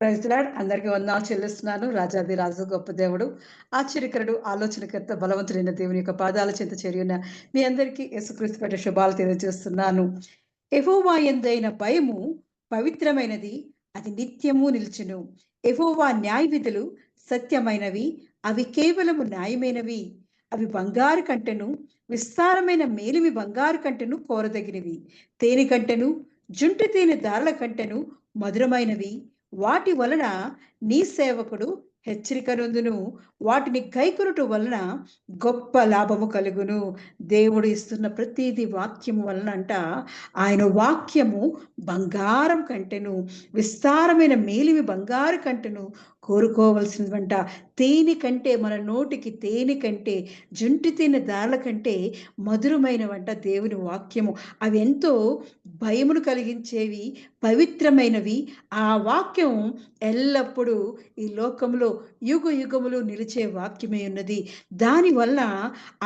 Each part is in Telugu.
Praise lord. అందరికీ వందనాలు చెల్లిస్తున్నాను. రాజాది రాజు గొప్ప దేవుడు, ఆశ్చర్యకరుడు, ఆలోచనకర్త, బలవంతుడైన దేవుని యొక్క పాదాల చెంత చేరియున్న మీ అందరికీ యేసుక్రీస్తు పేరిట శుభాలు తెలియజేస్తున్నాను. యెహోవా యందైన భయము పవిత్రమైనది, అది నిత్యము నిలుచును. యెహోవా న్యాయ విధులు సత్యమైనవి, అవి కేవలము న్యాయమైనవి. అవి బంగారు కంటెను, విస్తారమైన మేలిమి బంగారు కంటెను కోరదగినవి. తేనె కంటెను, జుంటి తేనె దారుల కంటెను మధురమైనవి. వాటి వలన నీ సేవకుడు హెచ్చరిక నొందును. వాటిని గైకొనుట వలన గొప్ప లాభము కలుగును. దేవుడు ఇస్తున్న ప్రతిదీ వాక్యము వలన అంట, ఆయన వాక్యము బంగారం కంటెను, విస్తారమైన మేలిమి బంగారు కంటెను కోరుకోవలసినవంట. తేనె కంటే, మన నోటికి తేనె కంటే, జుంటి తేనె దారుల కంటే మధురమైనవంట దేవుని వాక్యము. అవి ఎంతో భయమును కలిగించేవి, పవిత్రమైనవి. ఆ వాక్యం ఎల్లప్పుడూ ఈ లోకంలో యుగ యుగములు నిలిచే వాక్యమే ఉన్నది. దానివల్ల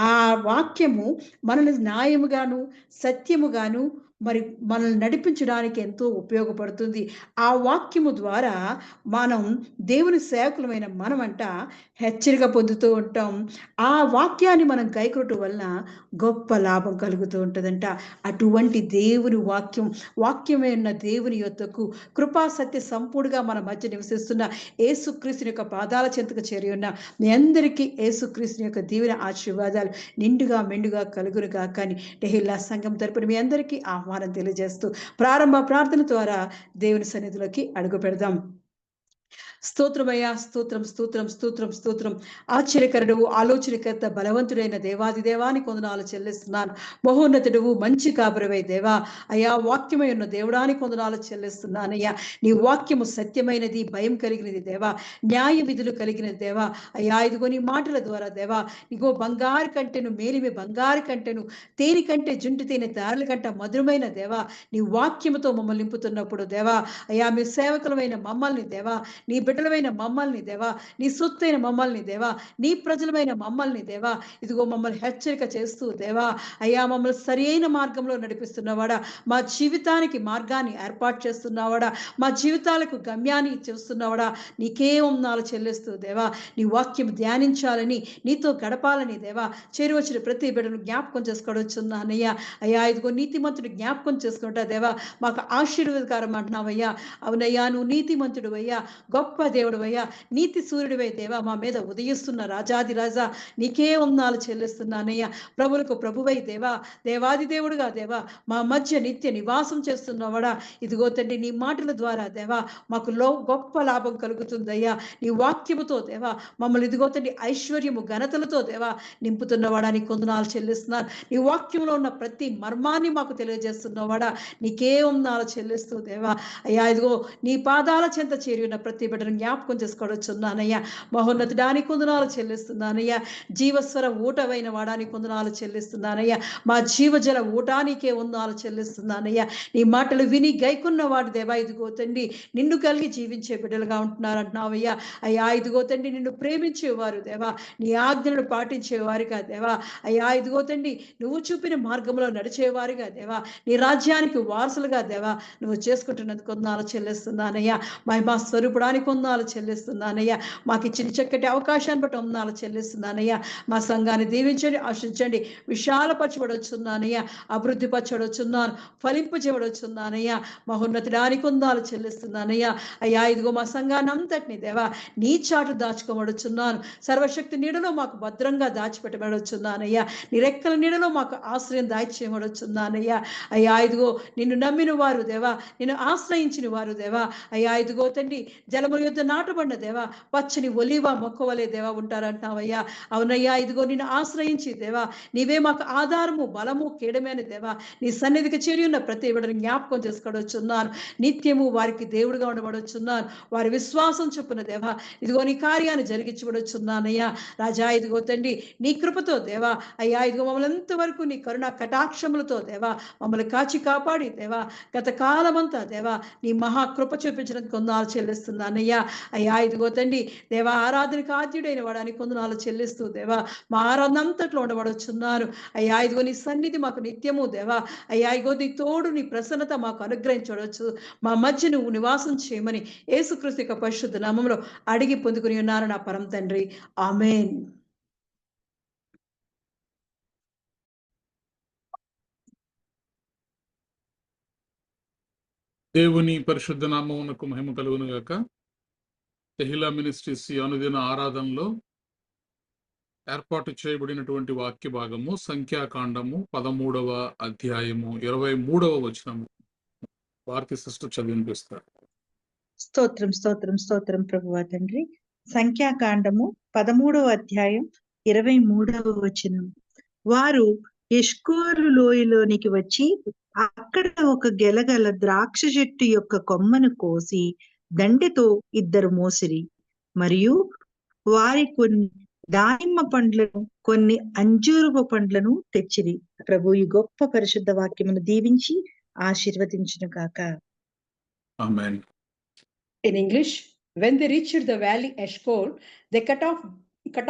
ఆ వాక్యము మనల్ని న్యాయముగాను, సత్యముగాను, మరి మనల్ని నడిపించడానికి ఎంతో ఉపయోగపడుతుంది. ఆ వాక్యము ద్వారా మనం, దేవుని సేవకులమైన మనమంట హెచ్చరిక పొందుతూ ఉంటాం. ఆ వాక్యాన్ని మనం గైకొనటం వలన గొప్ప లాభం కలుగుతూ ఉంటుందంట. అటువంటి దేవుని వాక్యమే ఉన్న దేవుని యొద్దకు కృపా సత్య సంపూర్ణంగా మన మధ్య నివసిస్తున్న యేసుక్రీస్తుని యొక్క పాదాల చెంతకు చేరి ఉన్న మీ అందరికీ యేసుక్రీస్తుని యొక్క దీవెన ఆశీర్వాదాలు నిండుగా మెండుగా కలుగును గాక అని టెహిల్లా సంఘం తరపున మీ అందరికీ ఆహ్వానం తెలియజేస్తూ ప్రారంభ ప్రార్థన ద్వారా దేవుని సన్నిధిలోకి అడుగు పెడదాం. స్తోత్రమయ్యా, స్తోత్రం స్తోత్రం స్తోత్రం స్తోత్రం. ఆశ్చర్యకరుడు, ఆలోచనకర్త, బలవంతుడైన దేవాది దేవానికి వందనాలు చెల్లిస్తున్నాను. మహోన్నతుడు, మంచి కాపురవై దేవా, అయ్యా వాక్యమై ఉన్న దేవుడానికి వందనాలు చెల్లిస్తున్నానయ్యా. నీ వాక్యము సత్యమైనది, భయం కలిగినది దేవా, న్యాయ విధులు కలిగినది దేవా. అయ్యా ఇదిగో నీ మాటల ద్వారా దేవా, ఇగో బంగారు కంటెను, మేలిమి బంగారు కంటెను, తేనె కంటే జుంటి తేనె దారుల కంట మధురమైన దేవా, నీ వాక్యముతో మమ్మల్ని నింపుతున్నప్పుడు దేవా, అయ్యా మీ సేవకులమైన మమ్మల్ని దేవా, నీ బిడ్డలమైన మమ్మల్ని దేవా, నీ సొత్తైన మమ్మల్ని దేవా, నీ ప్రజలమైన మమ్మల్ని దేవా, ఇదిగో మమ్మల్ని హెచ్చరిక చేస్తూ దేవా, అయ్యా మమ్మల్ని సరైన మార్గంలో నడిపిస్తున్నవాడా, మా జీవితానికి మార్గాన్ని ఏర్పాటు చేస్తున్నవాడా, మా జీవితాలకు గమ్యాన్ని చేస్తున్నవాడా, నీకే వందనాలు చెల్లిస్తూ దేవా, నీ వాక్యం ధ్యానించాలని, నీతో గడపాలని దేవా, చేరువచ్చిన ప్రతి బిడ్డను జ్ఞాపకం చేసుకోవచ్చున్నానయ్యా. అయ్యా ఇదిగో నీతిమంతుడు జ్ఞాపకం చేసుకుంటా దేవా, మాకు ఆశీర్వాదకరం అంటున్నావయ్యా. అవునయ్యా, నువ్వు నీతిమంతుడు అయ్యా, గొప్ప దేవుడు అయ్యా, నీతి సూర్యుడివై దేవా, మా మీద ఉదయిస్తున్న రాజాది రాజా, నీకే వందనాలు చెల్లిస్తున్నానయ్యా. ప్రభులకు ప్రభువై దేవా, దేవాది దేవుడుగా దేవా, మా మధ్య నిత్య నివాసం చేస్తున్నవాడా, ఇదిగో తండ్రి నీ మాటల ద్వారా దేవా మాకు గొప్ప లాభం కలుగుతుందయ్యా. నీ వాక్యముతో దేవా మమ్మల్ని ఇదిగో తండ్రి ఐశ్వర్యము ఘనతలతో దేవా నింపుతున్నవాడా, నీ వందనాలు చెల్లిస్తున్నాను. నీ వాక్యంలో ఉన్న ప్రతి మర్మాన్ని మాకు తెలియజేస్తున్నవాడా, నీకే వందనాలు చెల్లిస్తూ దేవా, అయ్యా ఇదిగో నీ పాదాల చెంత చేరి ఉన్న ప్రతి బిడ్డను జ్ఞాపకం చేసుకోవచ్చున్నానయ్యా. మహోన్నతుడానికి వందనాలు చెల్లిస్తున్నానయ్యా. జీవస్వర ఊటవైన వాడానికి వందనాలు చెల్లిస్తున్నానయ్యా. మా జీవజల ఊటానికే వందనాలు చెల్లిస్తున్నానయ్యా. నీ మాటలు విని గైకున్న వాడు దేవా, ఇదిగో తండ్రి నిన్ను కలిగి జీవించే బిడ్డలుగా ఉంటున్నారంటున్నావయ్యా. అయ్యా ఇదిగో తండ్రి నిన్ను ప్రేమించేవారు దేవా, నీ ఆజ్ఞలను పాటించేవారుగా దేవా, అయ్యా ఇదిగో తండ్రి నువ్వు చూపిన మార్గంలో నడిచేవారుగా దేవా, నీ రాజ్యానికి వారసులుగా దేవా నువ్వు చేసుకుంటున్నందుకు వందనాలు చెల్లిస్తున్నానయ్యా. మా స్వరూపుడానికి వందనాలు చెల్లిస్తున్నానయ్యా. మాకు ఇచ్చిన చక్కటి అవకాశాన్ని బట్టి వందనాలు చెల్లిస్తున్నానయ్యా. మా సంఘాన్ని దీవించండి, ఆశించండి, విశాలపరచబడొచ్చున్నానయ్యా, అభివృద్ధి పరచబడొచ్చున్నాను, ఫలింపు చేయబడొచ్చున్నానయ్యా. మహోన్నతుడానికి వందనాలు చెల్లిస్తున్నానయ్యా. అయ్యా ఇదిగో మా సంఘాన్ని అంతటిని దేవా నీ చాటు దాచుకోబడుచున్నాను. సర్వశక్తి నీడలో మాకు భద్రంగా దాచిపెట్టబడొచ్చున్నానయ్యా. నీ రెక్కల నీడలో మాకు ఆశ్రయం దాచిచేయబడొచ్చున్నానయ్యా. అయ్యా ఇదిగో నిన్ను నమ్మిన వారు దేవా, నిన్ను ఆశ్రయించిన వారు దేవా, అయ్యా ఇదిగో తండ్రి జలముల యుద్ధ నాటబడిన దేవా, పచ్చని ఒలివ మొక్కవలే దేవా ఉంటారంటున్నావయ్యా. అవునయ్యా ఇదిగో నిన్ను ఆశ్రయించి దేవా, నీవే మాకు ఆధారము, బలము, కేడమైన దేవా, నీ సన్నిధికి చేరి ఉన్న ప్రతి బిడ్డను జ్ఞాపకం చేసుకోవచ్చున్నాను. నిత్యము వారికి దేవుడుగా ఉండబడొచ్చున్నాను. వారి విశ్వాసం చొప్పున దేవా ఇదిగో నీ కార్యాన్ని జరిగించబడొచ్చున్నానయ్యా. రాజా ఇదిగో తండ్రి నీ కృపతో దేవా, అయ్యా ఇదిగో మమ్మల్ని ఎంతవరకు నీ కరుణ కటాక్షములతో దేవా మమ్మల్ని కాచి కాపాడి దేవా, గత కాలమంతా దేవా నీ మహాకృప చూపించడానికి వందనాలు చెల్లిస్తున్నానయ్యా. అయ్యా. అయ్యా ఇదిగో తండ్రి దేవా ఆరాధనకు ఆద్యుడైన వాడాని కొందనాలు చెల్లిస్తూ దేవా మా ఆరాధన అంతట్లో ఉండబడుచున్నారు. అయ్యా ఇదిగో నీ సన్నిధి మాకు నిత్యము దేవా. అయ్యా ఇగో నీ తోడు నీ ప్రసన్నత మాకు అనుగ్రహించవచ్చు. మా మధ్య నువ్వు నివాసం చేయమని యేసుక్రీస్తు యొక్క పరిశుద్ధ నామములో అడిగి పొందుకుని ఉన్నారు నా పరమ తండ్రి. ఆమేన్. దేవుని పరిశుద్ధ నామమునకు మహిమ కలుగును గాక. తెహిలా మినిస్ట్రీస్ అనుదిన ఆరాధనలో ఏర్పాటు చేయబడినటువంటి వాక్య భాగము సంఖ్యాకాండము 13వ అధ్యాయము 23వ వచనము. భారతీ సిస్టర్ చదివినిపిస్తారు. స్తోత్రం స్తోత్రం స్తోత్రం ప్రభువా తండ్రి. సంఖ్యాకాండము 13వ అధ్యాయం 23వ వచనం. వారు ఎష్కోలు లోయలోనికి వచ్చి అక్కడ ఒక గెలగల ద్రాక్ష చెట్టు యొక్క కొమ్మను కోసి దండెతో ఇద్దరు మోసిరి. మరియు వారి కొన్ని దానిమ్మ పండ్లను కొన్ని అంజూరపు పండ్లను తెచ్చిరి. ప్రభు ఈ గొప్ప పరిశుద్ధ వాక్యమును దీవించి ఆశీర్వదించును గాక. ఆమేన్. In English, when they reached the valley Eshcol, they cut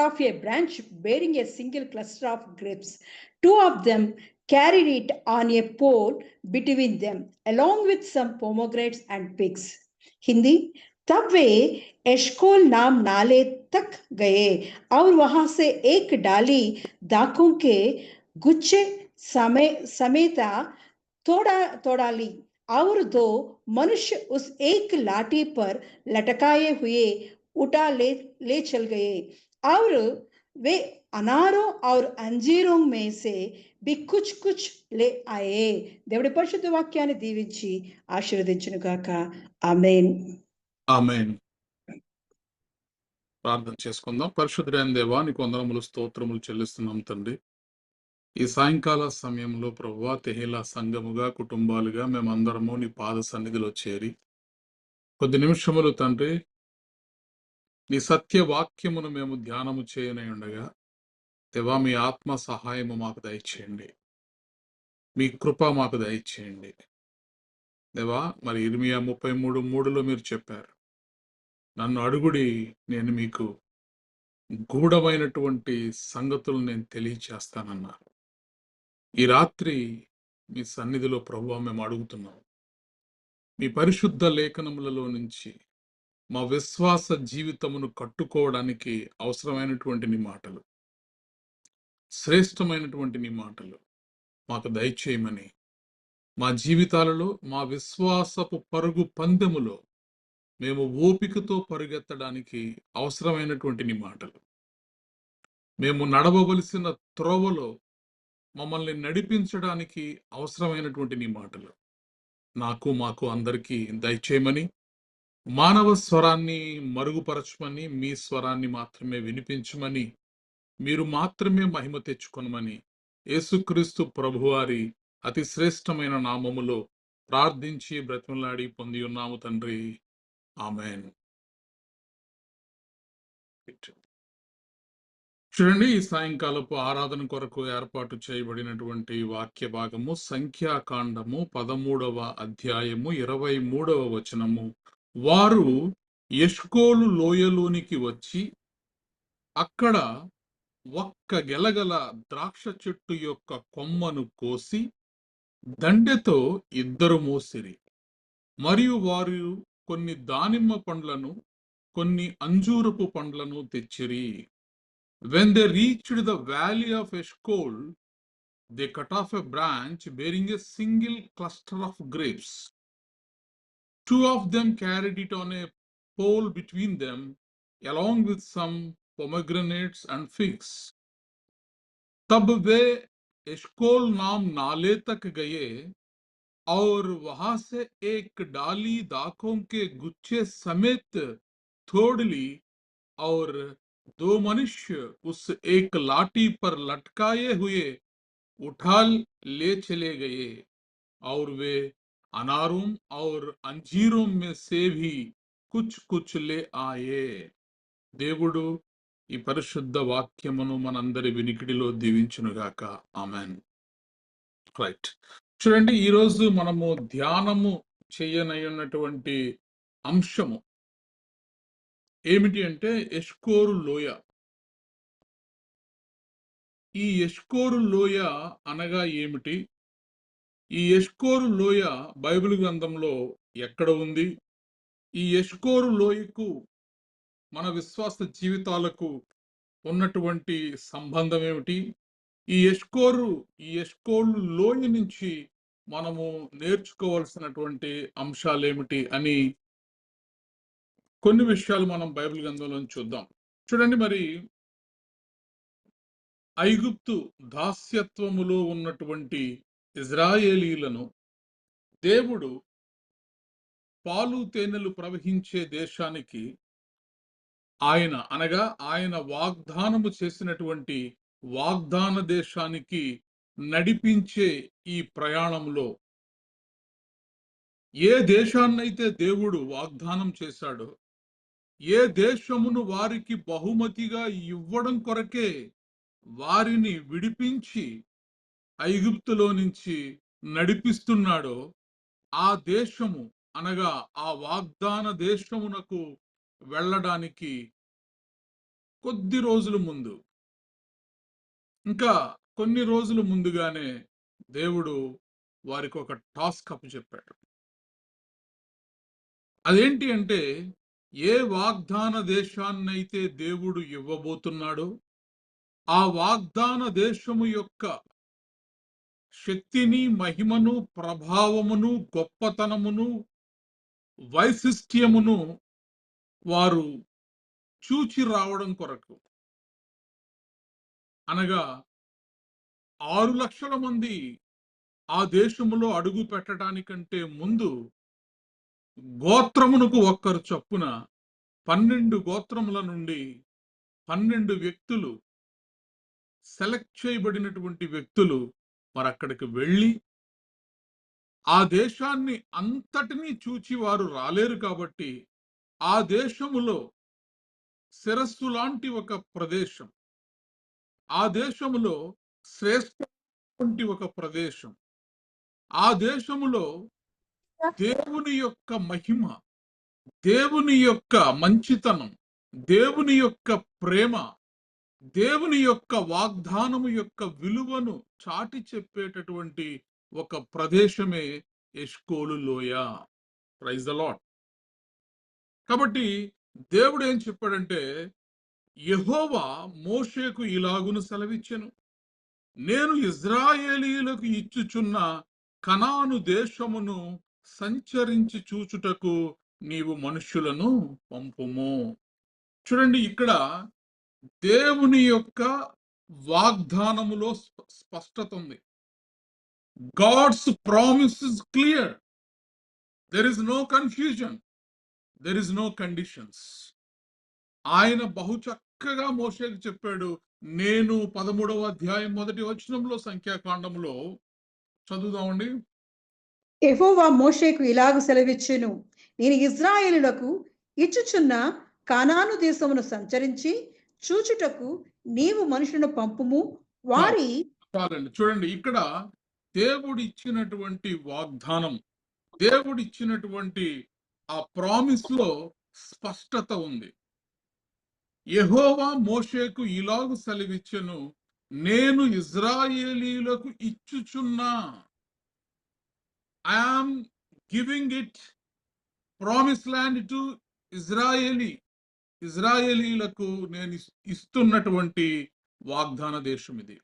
off a branch bearing a single cluster of grapes. Two of them carried it on a pole between them, along with some pomegranates and figs. Hindi, तब वे एशकोल नाम नाले तक गए और वहां से एक डाली दाखों के गुच्छे समेता तोड़ा ली और दो मनुष्य उस एक लाठी पर लटकाए हुए उठा ले चल गए और वे अनारों और अंजीरों में से भी कुछ कुछ ले आए. దేవుడి పరిశుద్ధ వాక్యాన్ని దీవించి ఆశీర్వదించును గాక. ఆమేన్. ఆమేన్. ప్రార్థన చేసుకుందాం. పరిశుద్ధుడైన దేవా నీకు వందనములు స్తోత్రములు చెల్లిస్తున్నాం తండ్రి. ఈ సాయంకాల సమయంలో ప్రభువా తెహిలా సంఘముగా కుటుంబాలుగా మేమందరము నీ పాద సన్నిధిలో చేరి కొద్ది నిమిషములు తండ్రి నీ సత్య వాక్యమును మేము ధ్యానము చేయనై ఉండగా దేవా మీ ఆత్మ సహాయము మాకు దయచేయండి, మీ కృప మాకు దయచేయండి దేవా. మరి ఇర్మియా 33:3లో మీరు చెప్పారు, నన్ను అడుగుడి నేను మీకు గూఢమైనటువంటి సంగతులు నేను తెలియచేస్తానన్నారు. ఈ రాత్రి మీ సన్నిధిలో ప్రభువా మేము అడుగుతున్నాం, మీ పరిశుద్ధ లేఖనములలో నుంచి మా విశ్వాస జీవితమును కట్టుకోవడానికి అవసరమైనటువంటి నీ మాటలు, శ్రేష్టమైనటువంటి నీ మాటలు మాకు దయచేయమని, మా జీవితాలలో మా విశ్వాసపు పరుగు పందెములో మేము ఓపికతో పరుగెత్తడానికి అవసరమైనటువంటి నీ మాటలు, మేము నడవవలసిన త్రోవలో మమ్మల్ని నడిపించడానికి అవసరమైనటువంటి నీ మాటలు నాకు మాకు అందరికీ దయచేయమని, మానవ స్వరాన్ని మరుగుపరచమని, మీ స్వరాన్ని మాత్రమే వినిపించమని, మీరు మాత్రమే మహిమ తెచ్చుకొనమని యేసుక్రీస్తు ప్రభువారి అతి శ్రేష్టమైన నామములో ప్రార్థించి బ్రతిమలాడి పొంది ఉన్నాము తండ్రి. ఆమేన్. చూడండి, ఈ సాయంకాలపు ఆరాధన కొరకు ఏర్పాటు చేయబడినటువంటి వాక్య భాగము సంఖ్యాకాండము 13వ అధ్యాయము 23వ వచనము. వారు ఎష్కోలు లోయలోనికి వచ్చి అక్కడ ఒక్క గెలగల ద్రాక్ష చెట్టు యొక్క కొమ్మను కోసి దండెతో ఇద్దరు మోసిరి. మరియు వారు కొన్ని దానిమ్మ పండ్లను కొన్ని అంజూరపు పండ్లను తెచ్చిరి. When they reached the valley of Eshcol, they cut off a branch bearing a single cluster of grapes. Two of them carried it on a pole between them, along with some pomegranates and figs. तब वे एशकोल नाम नाले तक गए और वहां से एक डाली दाखों के गुच्छे समेत तोड़ ली और दो मनुष्य उस एक लाठी पर लटकाए हुए उठा ले चले गए और वे अनारों और अंजीरों में से भी कुछ कुछ ले आए. దేవుడు ఈ పరిశుద్ధ వాక్యమును మనందరి వినికిడిలో దీవించునుగాక. ఆమెన్. రైట్. చూడండి, ఈరోజు మనము ధ్యానము చేయనయ్యున్నటువంటి అంశము ఏమిటి అంటే ఎష్కోరు లోయ. ఈ ఎష్కోరు లోయ అనగా ఏమిటి? ఈ ఎష్కోరు లోయ బైబిల్ గ్రంథంలో ఎక్కడ ఉంది? ఈ ఎష్కోరు లోయకు మన విశ్వాస జీవితాలకు ఉన్నటువంటి సంబంధం ఏమిటి? ఈ ఎష్కోలు లోయ నుంచి మనము నేర్చుకోవాల్సినటువంటి అంశాలేమిటి అని కొన్ని విషయాలు మనం బైబిల్ గ్రంథంలో చూద్దాం. చూడండి, మరి ఐగుప్తు దాస్యత్వములో ఉన్నటువంటి ఇజ్రాయేలీలను దేవుడు పాలు తేనెలు ప్రవహించే దేశానికి ఆయన వాగ్దానము చేసినటువంటి వాగ్దాన దేశానికి నడిపించే ఈ ప్రయాణంలో ఏ దేశాన్నైతే దేవుడు వాగ్దానం చేశాడో, ఏ దేశమును వారికి బహుమతిగా ఇవ్వడం కొరకే వారిని విడిపించి ఐగుప్తులో నుంచి నడిపిస్తున్నాడో, ఆ దేశము అనగా ఆ వాగ్దాన దేశమునకు వెళ్ళడానికి కొద్ది రోజుల ముందు, ఇంకా కొన్ని రోజుల ముందుగానే దేవుడు వారికి ఒక టాస్క్ అప్పచెప్పాడు. అదేంటి అంటే, ఏ వాగ్దాన దేశాన్నైతే దేవుడు ఇవ్వబోతున్నాడో ఆ వాగ్దాన దేశము యొక్క శక్తిని, మహిమను, ప్రభావమును, గొప్పతనమును, వైశిష్ట్యమును వారు చూచి రావడం కొరకు, అనగా 6 లక్షల మంది ఆ దేశములో అడుగు పెట్టడానికంటే ముందు గోత్రమునకు ఒక్కరు చొప్పున 12 గోత్రముల నుండి 12 వ్యక్తులు, సెలెక్ట్ చేయబడినటువంటి వ్యక్తులు మరి అక్కడికి వెళ్ళి ఆ దేశాన్ని అంతటినీ చూచి వారు రాలేరు కాబట్టి ఆ దేశములో శిరస్సు లాంటి ఒక ప్రదేశం, ఆ దేశములో శ్రేష్ఠ ఒక ప్రదేశం, ఆ దేశములో దేవుని యొక్క మహిమ, దేవుని యొక్క మంచితనం, దేవుని యొక్క ప్రేమ, దేవుని యొక్క వాగ్దానము యొక్క విలువను చాటి చెప్పేటటువంటి ఒక ప్రదేశమే ఎష్కోలు లోయ. Praise the Lord. కాబట్టి దేవుడు ఏం చెప్పాడంటే, యెహోవా మోషేకు ఇలాగును సెలవిచ్చెను, నేను ఇజ్రాయేలీయులకు ఇచ్చుచున్న కనాను దేశమును సంచరించి చూచుటకు నీవు మనుష్యులను పంపుము. చూడండి, ఇక్కడ దేవుని యొక్క వాగ్దానములో స్పష్టత ఉంది. God's promise is clear. There is no confusion, there is no conditions. ఆయన బహు చక్కగా మోషేకు చెప్పాడు. నేను 13వ అధ్యాయం 1వ వచనంలో సంఖ్యాకాండంలో చదువుదామండి. యెహోవా మోషేకు ఇలాగు సెలవిచ్చెను, నేను ఇజ్రాయేలులకు ఇచ్చుచున్న కానాను దేశమును సంచరించి చూచుటకు నీవు మనుషులను పంపుము. వారి చాలండి. చూడండి, ఇక్కడ దేవుడు ఇచ్చినటువంటి వాగ్దానం, దేవుడు ఇచ్చినటువంటి ఆ ప్రామిస్ లో స్పష్టత ఉంది. యెహోవా మోషేకు ఇలాగు సెలవిచ్చెను, నేను ఇజ్రాయేలీయులకు ఇచ్చుచున్నా, I am giving it promised land to ఇజ్రాయేలీలకు నేను ఇస్తున్నటువంటి వాగ్దాన దేశం ఇది.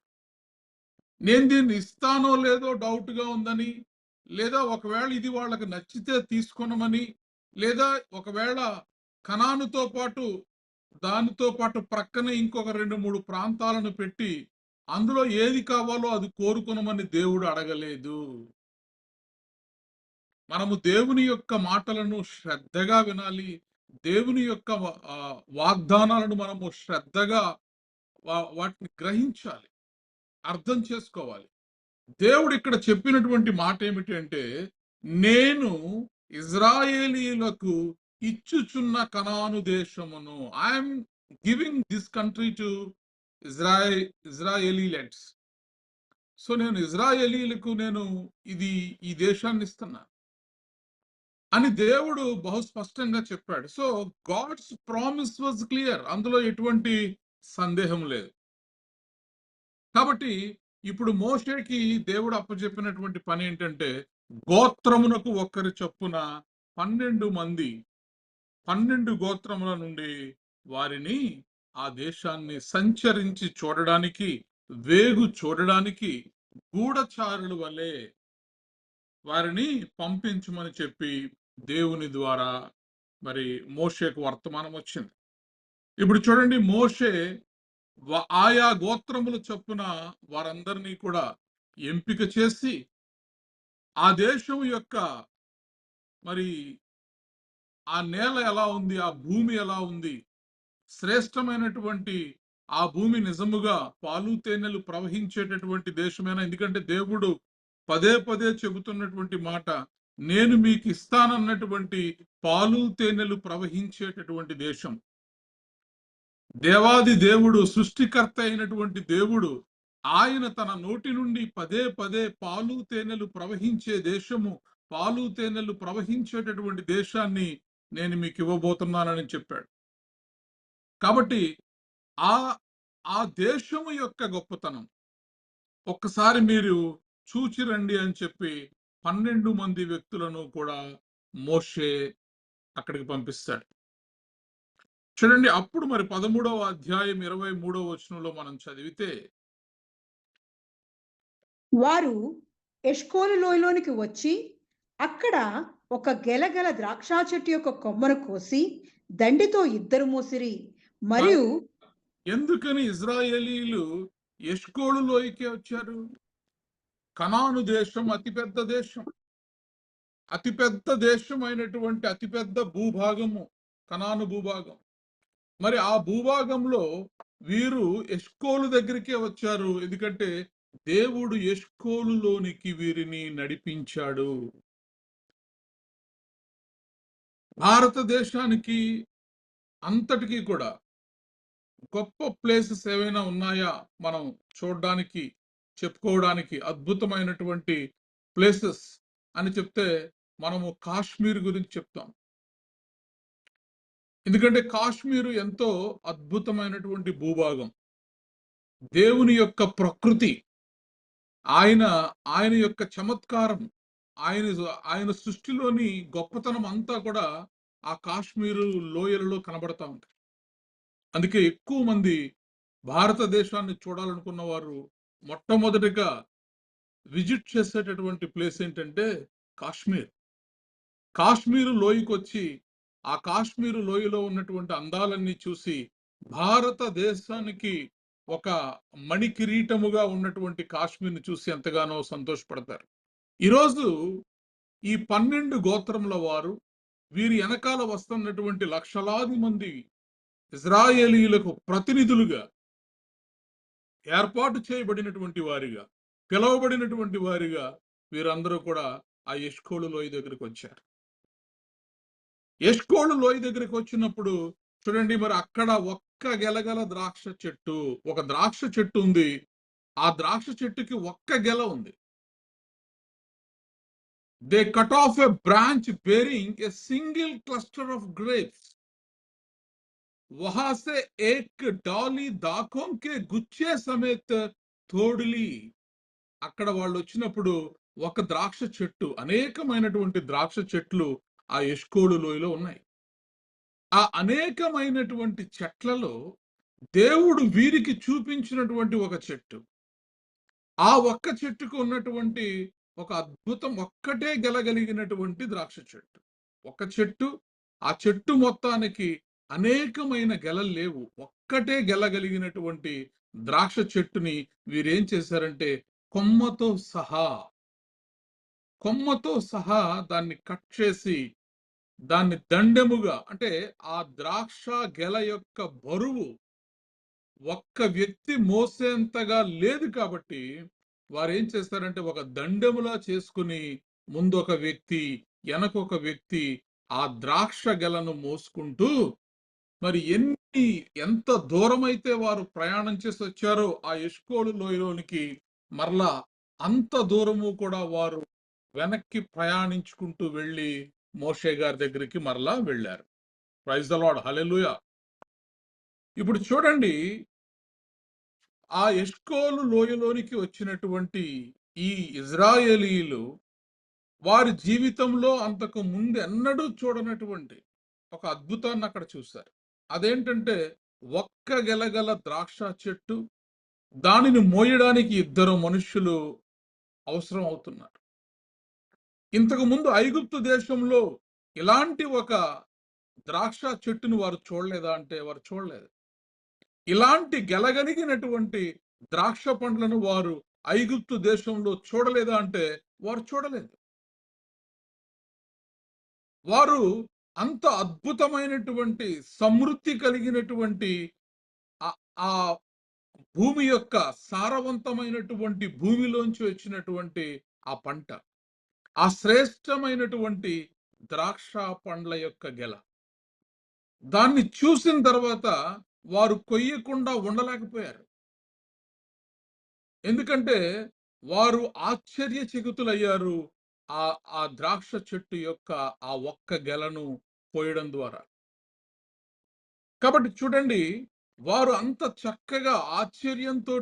నేను దీన్ని ఇస్తానో లేదో డౌట్ గా ఉందని, లేదా ఒకవేళ ఇది వాళ్ళకి నచ్చితే తీసుకొనమని, లేదా ఒకవేళ కనానుతో పాటు దానితో పాటు ప్రక్కనే ఇంకొక 2-3 ప్రాంతాలను పెట్టి అందులో ఏది కావాలో అది కోరుకొనమని దేవుడు అడగలేదు. మనము దేవుని యొక్క మాటలను శ్రద్ధగా వినాలి. దేవుని యొక్క వాగ్దానాలను మనము శ్రద్ధగా వాటిని గ్రహించాలి, అర్థం చేసుకోవాలి. దేవుడు ఇక్కడ చెప్పినటువంటి మాట ఏమిటి అంటే, నేను ఇజ్రాయేలీయులకు ఇచ్చుచున్న కనాను దేశమును, I'm giving this country to ఇజ్రాయేలీలెట్స్. సో నేను ఇజ్రాయేలీలకు నేను ఈ దేశాన్ని ఇస్తున్నా. అని దేవుడు బహుస్పష్టంగా చెప్పాడు. So God's promise was clear, అందులో ఎటువంటి సందేహం లేదు. కాబట్టి ఇప్పుడు మోషేకి దేవుడు అప్పచెప్పినటువంటి పని ఏంటంటే, గోత్రమునకు ఒక్కరి చొప్పున 12 మంది, 12 గోత్రముల నుండి వారిని ఆ దేశాన్ని సంచరించి చూడడానికి, వేగు చూడడానికి గూఢచారుల వలె వారిని పంపించమని చెప్పి దేవుని ద్వారా మరి మోషేకు వర్తమానం వచ్చింది. ఇప్పుడు చూడండి, మోషే ఆయా గోత్రముల చొప్పున వారందరినీ కూడా ఎంపిక చేసి ఆ దేశం యొక్క మరి ఆ నేల ఎలా ఉంది, ఆ భూమి ఎలా ఉంది, శ్రేష్టమైనటువంటి ఆ భూమి నిజముగా పాలు తేనెలు ప్రవహించేటటువంటి దేశమేనా? ఎందుకంటే దేవుడు పదే పదే చెబుతున్నటువంటి మాట, నేను మీకు ఇస్తానన్నటువంటి పాలు తేనెలు ప్రవహించేటటువంటి దేశం. దేవాది దేవుడు, సృష్టికర్త అయినటువంటి దేవుడు, ఆయన తన నోటి నుండి పదే పదే పాలు తేనెలు ప్రవహించే దేశము, పాలు తేనెలు ప్రవహించేటటువంటి దేశాన్ని నేను మీకు ఇవ్వబోతున్నానని చెప్పాడు. కాబట్టి ఆ ఆ దేశము యొక్క గొప్పతనం ఒక్కసారి మీరు చూచిరండి అని చెప్పి 12 మంది వ్యక్తులను కూడా మోషే అక్కడికి పంపిస్తాడు. చూడండి, అప్పుడు మరి 13వ అధ్యాయం 23వ వచనంలో మనం చదివితే, వారు ఎష్కోలు లోయలోనికి వచ్చి అక్కడ ఒక గెలగల ద్రాక్ష చెట్టు యొక్క కొమ్మను కోసి దండితో ఇద్దరు మోసిరి. మరియు ఎందుకని ఇజ్రాయేలీలు ఎష్కోలు లోయకే వచ్చారు? కనాను దేశం అతిపెద్ద దేశం, అతిపెద్ద దేశం అయినటువంటి అతిపెద్ద భూభాగము కనాను భూభాగం. మరి ఆ భూభాగంలో వీరు ఎష్కోలు దగ్గరికే వచ్చారు, ఎందుకంటే దేవుడు ఎష్కోలులోనికి వీరిని నడిపించాడు. భారతదేశానికి అంతటికీ కూడా గొప్ప ప్లేసెస్ ఏవైనా ఉన్నాయా మనం చూడడానికి, చెప్పుకోవడానికి? అద్భుతమైనటువంటి ప్లేసెస్ అని చెప్తే మనము కాశ్మీర్ గురించి చెప్తాం. ఎందుకంటే కాశ్మీరు ఎంతో అద్భుతమైనటువంటి భూభాగం. దేవుని యొక్క ప్రకృతి, ఆయన యొక్క చమత్కారం, ఆయన సృష్టిలోని గొప్పతనం అంతా కూడా ఆ కాశ్మీరు లోయలలో కనబడతా ఉంది. అందుకే ఎక్కువ మంది భారతదేశాన్ని చూడాలనుకున్న వారు మొట్టమొదటిగా విజిట్ చేసేటటువంటి ప్లేస్ ఏంటంటే కాశ్మీర్. కాశ్మీరు లోయకు వచ్చి ఆ కాశ్మీరు లోయలో ఉన్నటువంటి అందాలన్నీ చూసి భారతదేశానికి ఒక మణికిరీటముగా ఉన్నటువంటి కాశ్మీర్ని చూసి ఎంతగానో సంతోషపడతారు. ఈరోజు ఈ 12 గోత్రముల వారు, వీరి వెనకాల వస్తున్నటువంటి లక్షలాది మంది ఇజ్రాయేలీలకు ప్రతినిధులుగా ఏర్పాటు చేయబడినటువంటి వారిగా, పిలువబడినటువంటి వారిగా వీరందరూ కూడా ఆ ఎష్కోలు లోయ దగ్గరికి వచ్చారు. ఎష్కోలు లోయ దగ్గరికి వచ్చినప్పుడు చూడండి, మరి అక్కడ ఒక్క గెలగల ద్రాక్ష చెట్టు, ఒక ద్రాక్ష చెట్టు ఉంది. ఆ ద్రాక్ష చెట్టుకి ఒక్క గెల ఉంది. They cut of a branch bearing a single cluster of grapes. वहां से एक डाली दाखों के गुच्छे समेत తోడులి. అక్కడ వాళ్ళు వచ్చినప్పుడు ఒక ద్రాక్ష చెట్టు, అనేకమైనటువంటి ద్రాక్ష చెట్లు ఆ ఎష్కోలు లోయలో ఉన్నాయి. ఆ అనేకమైనటువంటి చెట్లలో దేవుడు వీరికి చూపించినటువంటి ఒక చెట్టు, ఆ ఒక్క చెట్టుకు ఉన్నటువంటి ఒక అద్భుతం, ఒక్కటే గెలగలిగినటువంటి ద్రాక్ష చెట్టు, ఒక చెట్టు. ఆ చెట్టు మొత్తానికి అనేకమైన గెలలు లేవు, ఒక్కటే గెలగలిగినటువంటి ద్రాక్ష చెట్టుని వీరేం చేశారంటే కొమ్మతో సహా దాన్ని కట్ చేసి దాన్ని దండెముగా, అంటే ఆ ద్రాక్ష గెల యొక్క బరువు ఒక్క వ్యక్తి మోసేంతగా లేదు కాబట్టి వారు ఏం చేస్తారంటే ఒక దండెములా చేసుకుని ముందు ఒక వ్యక్తి, వెనకొక వ్యక్తి ఆ ద్రాక్ష గెలను మోసుకుంటూ, మరి ఎంత దూరం అయితే వారు ప్రయాణం చేసి వచ్చారో ఆ ఎష్కోలు లోయలోనికి, మరలా అంత దూరము కూడా వారు వెనక్కి ప్రయాణించుకుంటూ వెళ్ళి మోషే గారి దగ్గరికి మరలా వెళ్ళారు. ప్రైజ్ ద లార్డ్, హల్లెలూయా. ఇప్పుడు చూడండి, ఆ ఎష్కోలు లోయలోనికి వచ్చినటువంటి ఈ ఇజ్రాయేలీయులు వారి జీవితంలో అంతకు ముందు ఎన్నడూ చూడనటువంటి ఒక అద్భుతాన్ని అక్కడ చూశారు. అదేంటంటే, ఒక్క గెలగల ద్రాక్ష చెట్టు, దానిని మోయడానికి 2 మనుష్యులు అవసరం అవుతున్నారు. ఇంతకు ముందు ఐగుప్తు దేశంలో ఇలాంటి ఒక ద్రాక్ష చెట్టును వారు చూడలేదా అంటే వారు చూడలేదు. ఇలాంటి గెలగలిగినటువంటి ద్రాక్ష పండ్లను వారు ఐగుప్తు దేశంలో చూడలేదా అంటే వారు చూడలేదు. వారు అంత అద్భుతమైనటువంటి సమృద్ధి కలిగినటువంటి ఆ భూమి యొక్క సారవంతమైనటువంటి భూమిలోంచి వచ్చినటువంటి ఆ పంట, ఆ శ్రేష్టమైనటువంటి ద్రాక్ష పండ్ల యొక్క గెల, దాన్ని చూసిన తర్వాత వారు కొయ్యకుండా ఉండలేకపోయారు. ఎందుకంటే వారు ఆశ్చర్యచకితులయ్యారు ఆ ద్రాక్ష చెట్టు యొక్క ఆ ఒక్క గెలను కోయడం ద్వారా. కాబట్టి చూడండి, వారు అంత చక్కగా ఆశ్చర్యంతో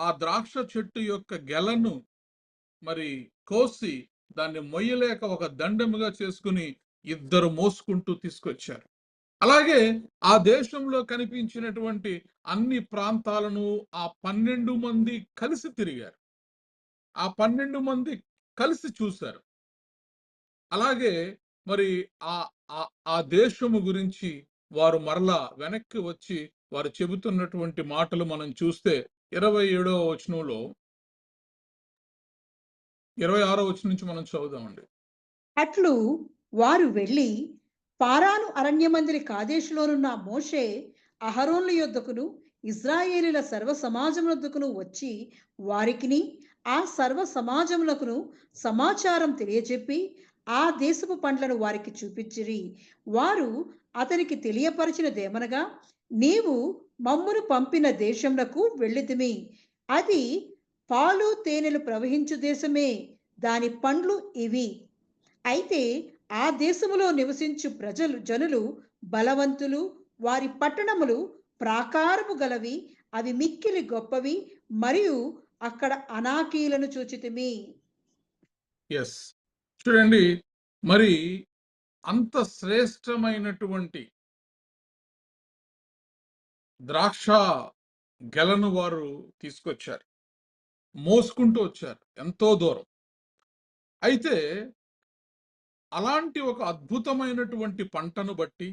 ఆ ద్రాక్ష చెట్టు యొక్క గెలను మరి కోసి దాన్ని మొయ్యలేక ఒక దండముగా చేసుకుని 2 మోసుకుంటూ తీసుకొచ్చారు. అలాగే ఆ దేశంలో కనిపించినటువంటి అన్ని ప్రాంతాలను ఆ 12 మంది కలిసి తిరిగారు. ఆ 12 మంది కలిసి చూశారు. అలాగే మరి ఆ దేశము గురించి వారు మరలా వెనక్కి వచ్చి వారు చెబుతున్నటువంటి మాటలు మనం చూస్తే 27వ వచనంలో 26వ వచనం నుంచి మనం చదువుదామండి. అట్లు వారు వెళ్ళి పారాను అరణ్యమందిరి కాదేశులోనున్న మోషే అహరోన్ల యొద్దకును ఇజ్రాయేలీల సర్వ సమాజమునొద్దకును వచ్చి వారికిని ఆ సర్వ సమాజములకును సమాచారం తెలియజెప్పి ఆ దేశపు పండ్లను వారికి చూపించిరి. వారు అతనికి తెలియపరిచినదేమనగా, నీవు మమ్మును పంపిన దేశమునకు వెళ్ళితిమి. అది పాలు తేనెలు ప్రవహించు దేశమే, దాని పండ్లు ఇవి. అయితే ఆ దేశములో నివసించు జనులు బలవంతులు, వారి పట్టణములు ప్రాకారము గలవి, అవి మిక్కిలి గొప్పవి, మరియు అక్కడ అనాకీలను చూచితిమి. ఎస్, చూడండి, మరి అంత శ్రేష్టమైనటువంటి ద్రాక్ష గెలను వారు తీసుకొచ్చారు, మోసుకుంటూ వచ్చారు ఎంతో దూరం. అయితే అలాంటి ఒక అద్భుతమైనటువంటి పంటను బట్టి,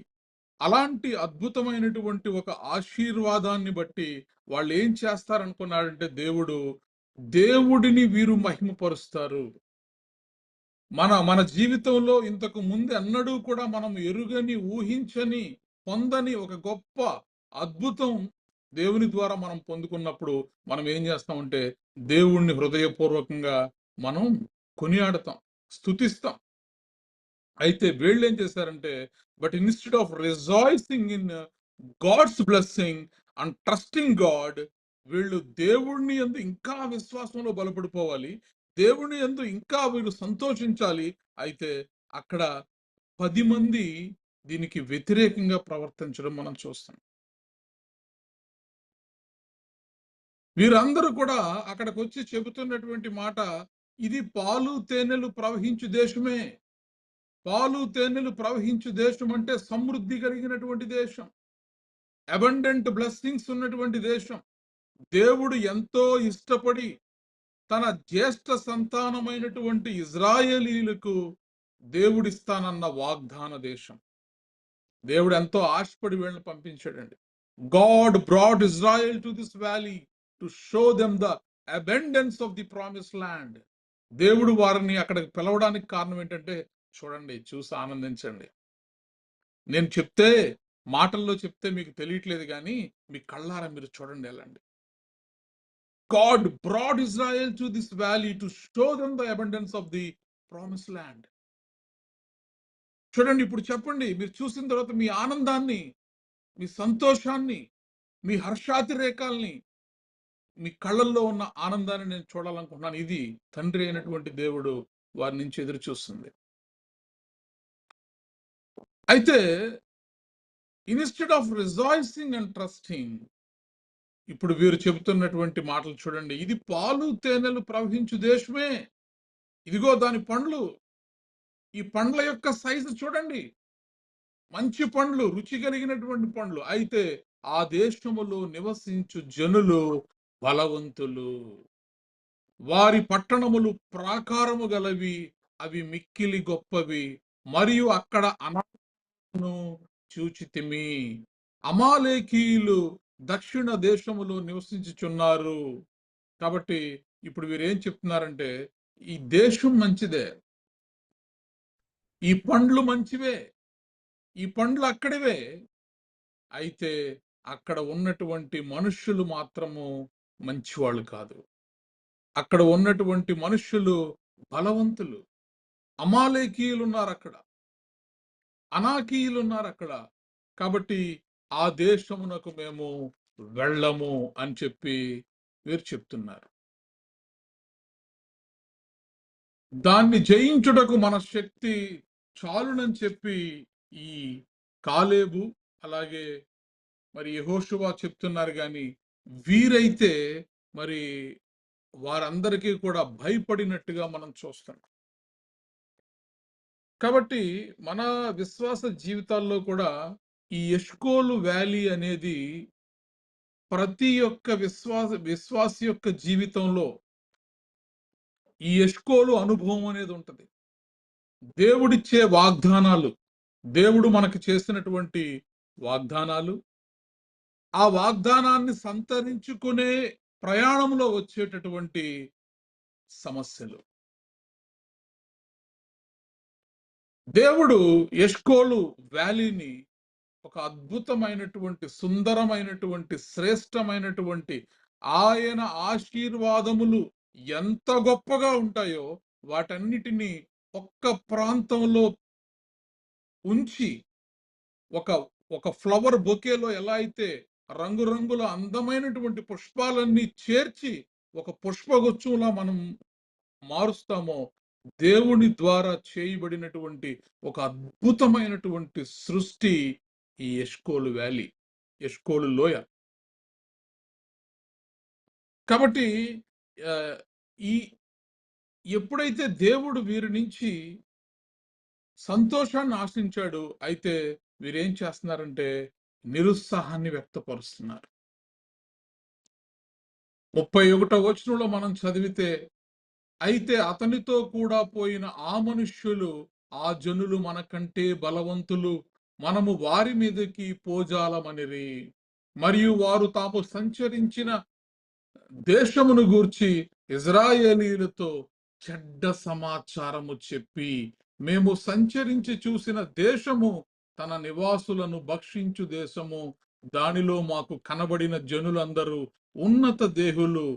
అలాంటి అద్భుతమైనటువంటి ఒక ఆశీర్వాదాన్ని బట్టి వాళ్ళు ఏం చేస్తారనుకున్నారంటే, దేవుడిని వీరు మహిమపరుస్తారు. మన జీవితంలో ఇంతకు ముందు ఎన్నడూ కూడా మనం ఎరుగని, ఊహించని, పొందని ఒక గొప్ప అద్భుతం దేవుని ద్వారా మనం పొందుకున్నప్పుడు మనం ఏం చేస్తామంటే దేవుణ్ణి హృదయపూర్వకంగా మనం కొనియాడతాం, స్తుతిస్తాం. అయితే వీళ్ళు ఏం చేశారంటే, but instead of rejoicing in God's blessing and trusting God, వీళ్ళు దేవుణ్ణి యందు ఇంకా విశ్వాసంలో బలపడిపోవాలి, దేవుని యందు ఇంకా వీళ్ళు సంతోషించాలి. అయితే అక్కడ 10 మంది దీనికి వ్యతిరేకంగా ప్రవర్తించడం మనం చూస్తాం. వీరందరూ కూడా అక్కడికి వచ్చి చెబుతున్నటువంటి మాట, ఇది పాలు తేనెలు ప్రవహించు దేశమే. పాలు తేనెలు ప్రవహించు దేశం అంటే సమృద్ధి కలిగినటువంటి దేశం, అబండెంట్ బ్లెస్సింగ్స్ ఉన్నటువంటి దేశం, దేవుడు ఎంతో ఇష్టపడి తన జ్యేష్ఠ సంతానమైనటువంటి ఇజ్రాయేలీలకు దేవుడిస్తానన్న వాగ్దాన దేశం. దేవుడు ఎంతో ఆశపడి వీళ్ళని పంపించాడండి. God brought Israel to this valley to show them the abundance of the promise land. దేవుడు వారిని అక్కడికి పిలవడానికి కారణం ఏంటంటే, చూడండి, చూసి ఆనందించండి. నేను చెప్తే, మాటల్లో చెప్తే మీకు తెలియట్లేదు కానీ మీ కళ్ళారా మీరు చూడండి, వెళ్ళండి. God brought Israel to this valley to show them the abundance of the promised land. చూడండి, ఇప్పుడు చెప్పండి, మీరు చూసిన తర్వాత మీ ఆనందాన్ని, మీ సంతోషాన్ని, మీ హర్షాతిరేకాల్ని, మీ కళ్ళల్లో ఉన్న ఆనందాన్ని నేను చూడాలనుకుంటున్నాను. ఇది తండ్రి అయినటువంటి దేవుడు వారి నుంచి ఎదురు చూస్తుంది. అయితే instead of rejoicing and trusting, ఇప్పుడు వీరు చెబుతున్నటువంటి మాటలు చూడండి. ఇది పాలు తేనెలు ప్రవహించు దేశమే, ఇదిగో దాని పండ్లు, ఈ పండ్ల యొక్క సైజు చూడండి, మంచి పండ్లు, రుచి కలిగినటువంటి పండ్లు. అయితే ఆ దేశములో నివసించు జనులు బలవంతులు, వారి పట్టణములు ప్రాకారము గలవి, అవి మిక్కిలి గొప్పవి, మరియు అక్కడ అనాథను చూచితిమి. అమాలేకీయులు దక్షిణ దేశములో నివసించుచున్నారు. కాబట్టి ఇప్పుడు వీరేం చెప్తున్నారంటే, ఈ దేశం మంచిదే, ఈ పండ్లు మంచివే, ఈ పండ్లు అక్కడివే, అయితే అక్కడ ఉన్నటువంటి మనుష్యులు మాత్రము మంచివాళ్ళు కాదు. అక్కడ ఉన్నటువంటి మనుష్యులు బలవంతులు. అమాలేకీయులు ఉన్నారు అక్కడ, అనాకీయులు ఉన్నారు అక్కడ. కాబట్టి ఆ దేశమునకు మేము వెళ్ళము అని చెప్పి వీరు చెప్తున్నారు. దాన్ని జయించుటకు మన శక్తి చాలునని చెప్పి ఈ కాలేబు అలాగే మరి యెహోషువ చెప్తున్నారు. కానీ వీరైతే మరి వారందరికీ కూడా భయపడినట్టుగా మనం చూస్తాం. కాబట్టి మన విశ్వాస జీవితాల్లో కూడా ఈ ఎష్కోలు వ్యాలీ అనేది ప్రతి ఒక్క విశ్వాసి యొక్క జీవితంలో ఈ ఎష్కోలు అనుభవం అనేది ఉంటది. దేవుడిచ్చే వాగ్దానాలు, దేవుడు మనకు చేసినటువంటి వాగ్దానాలు, ఆ వాగ్దానాన్ని సంతరించుకునే ప్రయాణంలో వచ్చేటటువంటి సమస్యలు. దేవుడు ఎష్కోలు వ్యాలీని ఒక అద్భుతమైనటువంటి, సుందరమైనటువంటి, శ్రేష్టమైనటువంటి, ఆయన ఆశీర్వాదములు ఎంత గొప్పగా ఉంటాయో వాటన్నిటినీ ఒక్క ప్రాంతంలో ఉంచి, ఒక ఫ్లవర్ బొకేలో ఎలా అయితే రంగురంగుల అందమైనటువంటి పుష్పాలన్నీ చేర్చి ఒక పుష్పగుచ్చంలా మనం మారుస్తామో, దేవుని ద్వారా చేయబడినటువంటి ఒక అద్భుతమైనటువంటి సృష్టి ఈ ఎష్కోలు వ్యాలీ, ఎష్కోలు లోయ. కాబట్టి ఈ ఎప్పుడైతే దేవుడు వీరి నుంచి సంతోషాన్ని ఆశించాడు, అయితే వీరేం చేస్తున్నారంటే నిరుత్సాహాన్ని వ్యక్తపరుస్తున్నారు. 31వ వచనంలో మనం చదివితే, అయితే అతనితో కూడా పోయిన ఆ మనుష్యులు, ఆ జనులు మనకంటే బలవంతులు, మనము వారి మీదకి పోజాలమనిరి, మరియు వారు తాము సంచరించిన దేశమును గూర్చి ఇజ్రాయేలీయులతో చెడ్డ సమాచారము చెప్పి, మేము సంచరించి చూసిన దేశము తన నివాసులను భక్షించు దేశము, దానిలో మాకు కనబడిన జనులందరూ ఉన్నత దేహులు,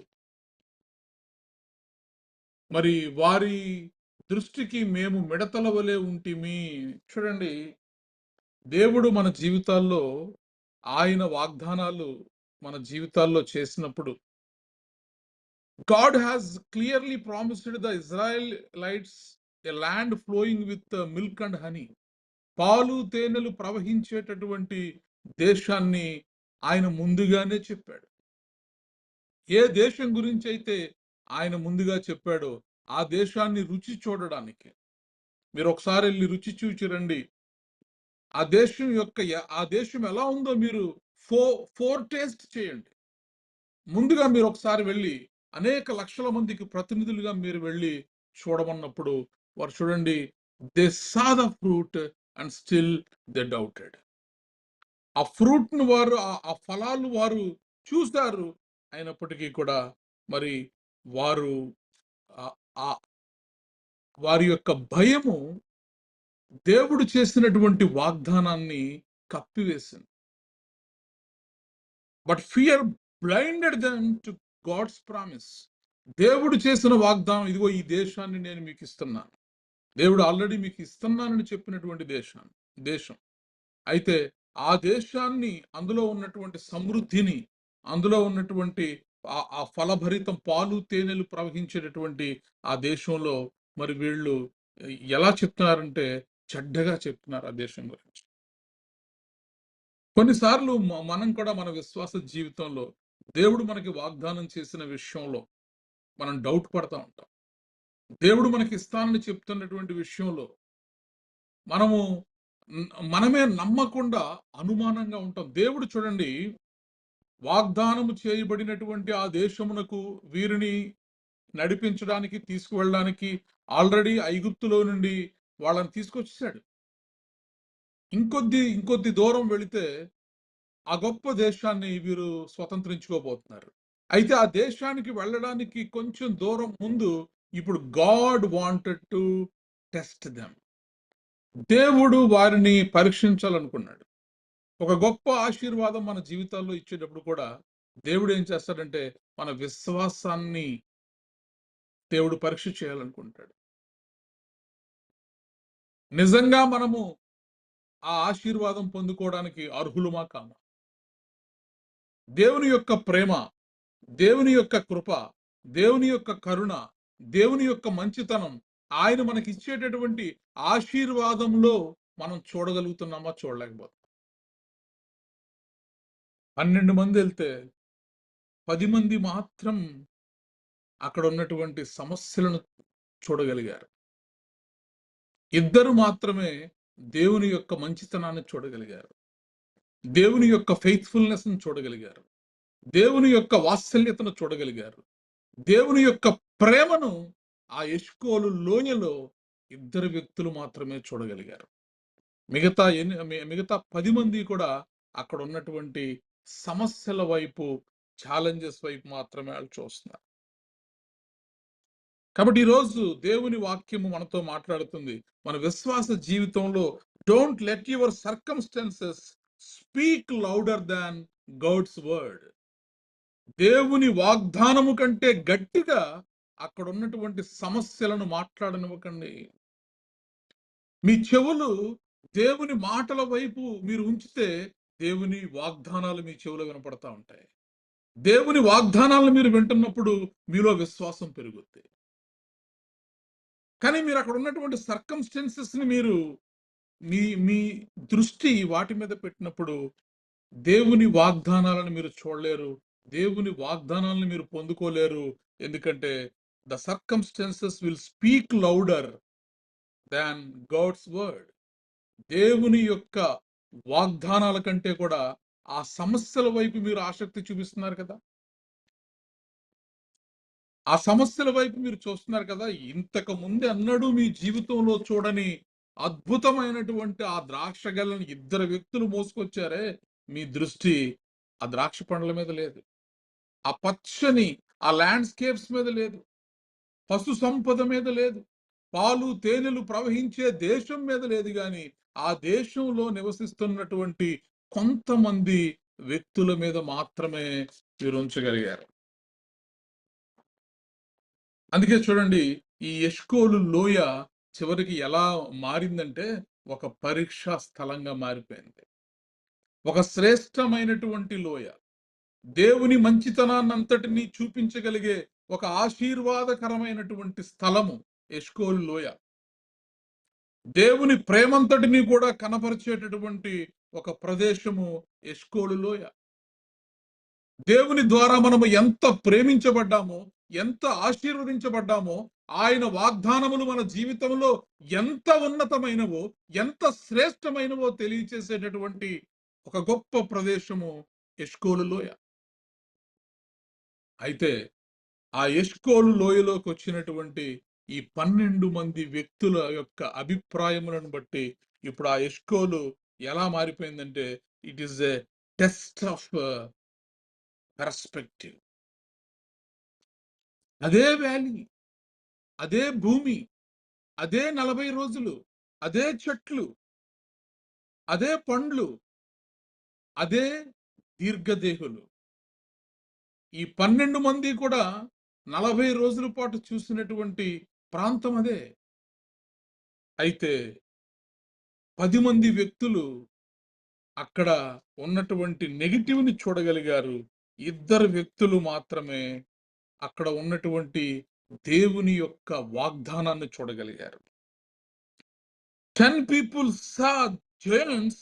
మరి వారి దృష్టికి మేము మిడతల వలె ఉంటిమి. చూడండి, దేవుడు మన జీవితాల్లో ఆయన వాగ్దానాలు మన జీవితాల్లో చేసినప్పుడు, God has clearly promised the Israelites a land flowing with milk and honey. పాలు తేనెలు ప్రవహించేటటువంటి దేశాన్ని ఆయన ముందుగానే చెప్పాడు. ఏ దేశం గురించి అయితే ఆయన ముందుగా చెప్పాడో ఆ దేశాన్ని రుచి చూడడానికి మీరు ఒకసారి వెళ్ళి రుచి చూచి రండి. ఆ దేశం ఎలా ఉందో మీరు ఫోర్ టేస్ట్ చేయండి. ముందుగా మీరు ఒకసారి వెళ్ళి అనేక లక్షల మందికి ప్రతినిధులుగా మీరు వెళ్ళి చూడమన్నప్పుడు వారు చూడండి, they saw the fruit and still they doubted. ఆ ఫ్రూట్ ను వారు, ఆ ఫలాలు వారు చూశారు, అయినప్పటికీ కూడా మరి వారు వారి యొక్క భయము దేవుడు చేసినటువంటి వాగ్దానాన్ని కప్పివేసింది. But fear blinded them to God's promise. దేవుడు చేసిన వాగ్దానం, ఇదిగో ఈ దేశాన్ని నేను మీకు ఇస్తున్నాను, దేవుడు ఆల్రెడీ మీకు ఇస్తున్నానని చెప్పినటువంటి దేశం. అయితే ఆ దేశాన్ని, అందులో ఉన్నటువంటి సమృద్ధిని, అందులో ఉన్నటువంటి ఆ ఫలభరితం పాలు తేనెలు ప్రవహించేటటువంటి ఆ దేశంలో మరి వీళ్ళు ఎలా చెప్తున్నారంటే, చెడ్డగా చెప్తున్నారు ఆ దేశం గురించి. కొన్నిసార్లు మనం కూడా మన విశ్వాస జీవితంలో దేవుడు మనకి వాగ్దానం చేసిన విషయంలో మనం డౌట్ పడతా ఉంటాం. దేవుడు మనకి ఇస్తానని చెప్తున్నటువంటి విషయంలో మనము మనమే నమ్మకుండా అనుమానంగా ఉంటాం. దేవుడు చూడండి, వాగ్దానము చేయబడినటువంటి ఆ దేశమునకు వీరిని నడిపించడానికి, తీసుకువెళ్ళడానికి ఆల్రెడీ ఐగుప్తులో నుండి వాళ్ళని తీసుకొచ్చేసాడు. ఇంకొద్ది దూరం వెళితే ఆ గొప్ప దేశాన్ని వీరు స్వతంత్రించుకోబోతున్నారు. అయితే ఆ దేశానికి వెళ్ళడానికి కొంచెం దూరం ముందు ఇప్పుడు God wanted to test them. దేవుడు వారిని పరీక్షించాలనుకున్నాడు. ఒక గొప్ప ఆశీర్వాదం మన జీవితాల్లో ఇచ్చేటప్పుడు కూడా దేవుడు ఏం చేస్తాడంటే మన విశ్వాసాన్ని దేవుడు పరీక్ష చేయాలనుకుంటాడు. నిజంగా మనము ఆ ఆశీర్వాదం పొందుకోవడానికి అర్హులమా కామా? దేవుని యొక్క ప్రేమ, దేవుని యొక్క కృప, దేవుని యొక్క కరుణ, దేవుని యొక్క మంచితనం, ఆయన మనకి ఇచ్చేటటువంటి ఆశీర్వాదంలో మనం చూడగలుగుతున్నామా, చూడలేకపోతున్నాం. 12 మంది వెళ్తే 10 మంది మాత్రం అక్కడ ఉన్నటువంటి సమస్యలను చూడగలిగారు. 2 మాత్రమే దేవుని యొక్క మంచితనాన్ని చూడగలిగారు. దేవుని యొక్క ఫెయిత్ఫుల్నెస్ ని చూడగలిగారు. దేవుని యొక్క వాత్సల్యతను చూడగలిగారు. దేవుని యొక్క ప్రేమను ఆ ఎష్కోలు లోయలో 2 వ్యక్తులు మాత్రమే చూడగలిగారు. మిగతా 10 మంది కూడా అక్కడ ఉన్నటువంటి సమస్యల వైపు, ఛాలెంజెస్ వైపు మాత్రమే వాళ్ళు చూస్తున్నారు. కాబట్టి ఈరోజు దేవుని వాక్యము మనతో మాట్లాడుతుంది. మన విశ్వాస జీవితంలో don't let your circumstances speak louder than God's word. దేవుని వాగ్దానము కంటే గట్టిగా అక్కడ ఉన్నటువంటి సమస్యలను మాట్లాడనివ్వకండి. మీ చెవులు దేవుని మాటల వైపు మీరు ఉంచితే దేవుని వాగ్దానాలు మీ చెవులో వినపడతా ఉంటాయి. దేవుని వాగ్దానాలను మీరు వింటున్నప్పుడు మీలో విశ్వాసం పెరుగుద్ది. కానీ మీరు అక్కడ ఉన్నటువంటి సర్కమ్స్టెన్సెస్ ని మీరు మీ దృష్టి వాటి మీద పెట్టినప్పుడు దేవుని వాగ్దానాలను మీరు చూడలేరు. దేవుని వాగ్దానాలను మీరు పొందుకోలేరు. ఎందుకంటే the circumstances will speak louder than God's word. దేవుని యొక్క వాగ్దానాల కంటే కూడా ఆ సమస్యల వైపు మీరు ఆసక్తి చూపిస్తున్నారు కదా, ఆ సమస్యల వైపు మీరు చూస్తున్నారు కదా. ఇంతకు ముందు అన్నడూ మీ జీవితంలో చూడని అద్భుతమైనటువంటి ఆ ద్రాక్ష గెలను 2 వ్యక్తులు మోసుకొచ్చారే, మీ దృష్టి ఆ ద్రాక్ష పండ్ల మీద లేదు, ఆ పచ్చని ఆ ల్యాండ్స్కేప్స్ మీద లేదు, పశు సంపద మీద లేదు, పాలు తేనెలు ప్రవహించే దేశం మీద లేదు. కానీ ఆ దేశంలో నివసిస్తున్నటువంటి కొంతమంది వ్యక్తుల మీద మాత్రమే మీరు ఉంచగలిగారు. అందుకే చూడండి, ఈ ఎష్కోలు లోయ చివరికి ఎలా మారిందంటే ఒక పరీక్షా స్థలంగా మారిపోయింది. ఒక శ్రేష్టమైనటువంటి లోయ, దేవుని మంచితనాన్ని అంతటినీ చూపించగలిగే ఒక ఆశీర్వాదకరమైనటువంటి స్థలము ఎష్కోలు లోయ. దేవుని ప్రేమంతటిని కూడా కనపరిచేటటువంటి ఒక ప్రదేశము ఎష్కోలు లోయ. దేవుని ద్వారా మనము ఎంత ప్రేమించబడ్డామో, ఎంత ఆశీర్వదించబడ్డామో, ఆయన వాగ్దానములు మన జీవితంలో ఎంత ఉన్నతమైనవో, ఎంత శ్రేష్టమైనవో తెలియచేసేటటువంటి ఒక గొప్ప ప్రదేశము ఎష్కోలు లోయ. అయితే ఆ ఎష్కోలు లోయలోకి వచ్చినటువంటి ఈ 12 మంది వ్యక్తుల యొక్క అభిప్రాయములను బట్టి ఇప్పుడు ఆ ఎష్కోలు ఎలా మారిపోయిందంటే it is a test of perspective. అదే వ్యాలీ, అదే భూమి, అదే 40 రోజులు, అదే చెట్లు, అదే పండ్లు, అదే దీర్ఘదేహులు. ఈ 12 మంది కూడా 40 రోజుల పాటు చూసినటువంటి ప్రాంతం అదే. అయితే 10 మంది వ్యక్తులు అక్కడ ఉన్నటువంటి నెగిటివ్ని చూడగలిగారు. 2 వ్యక్తులు మాత్రమే అక్కడ ఉన్నటువంటి దేవుని యొక్క వాగ్దానాన్ని చూడగలిగారు. 10 people saw giants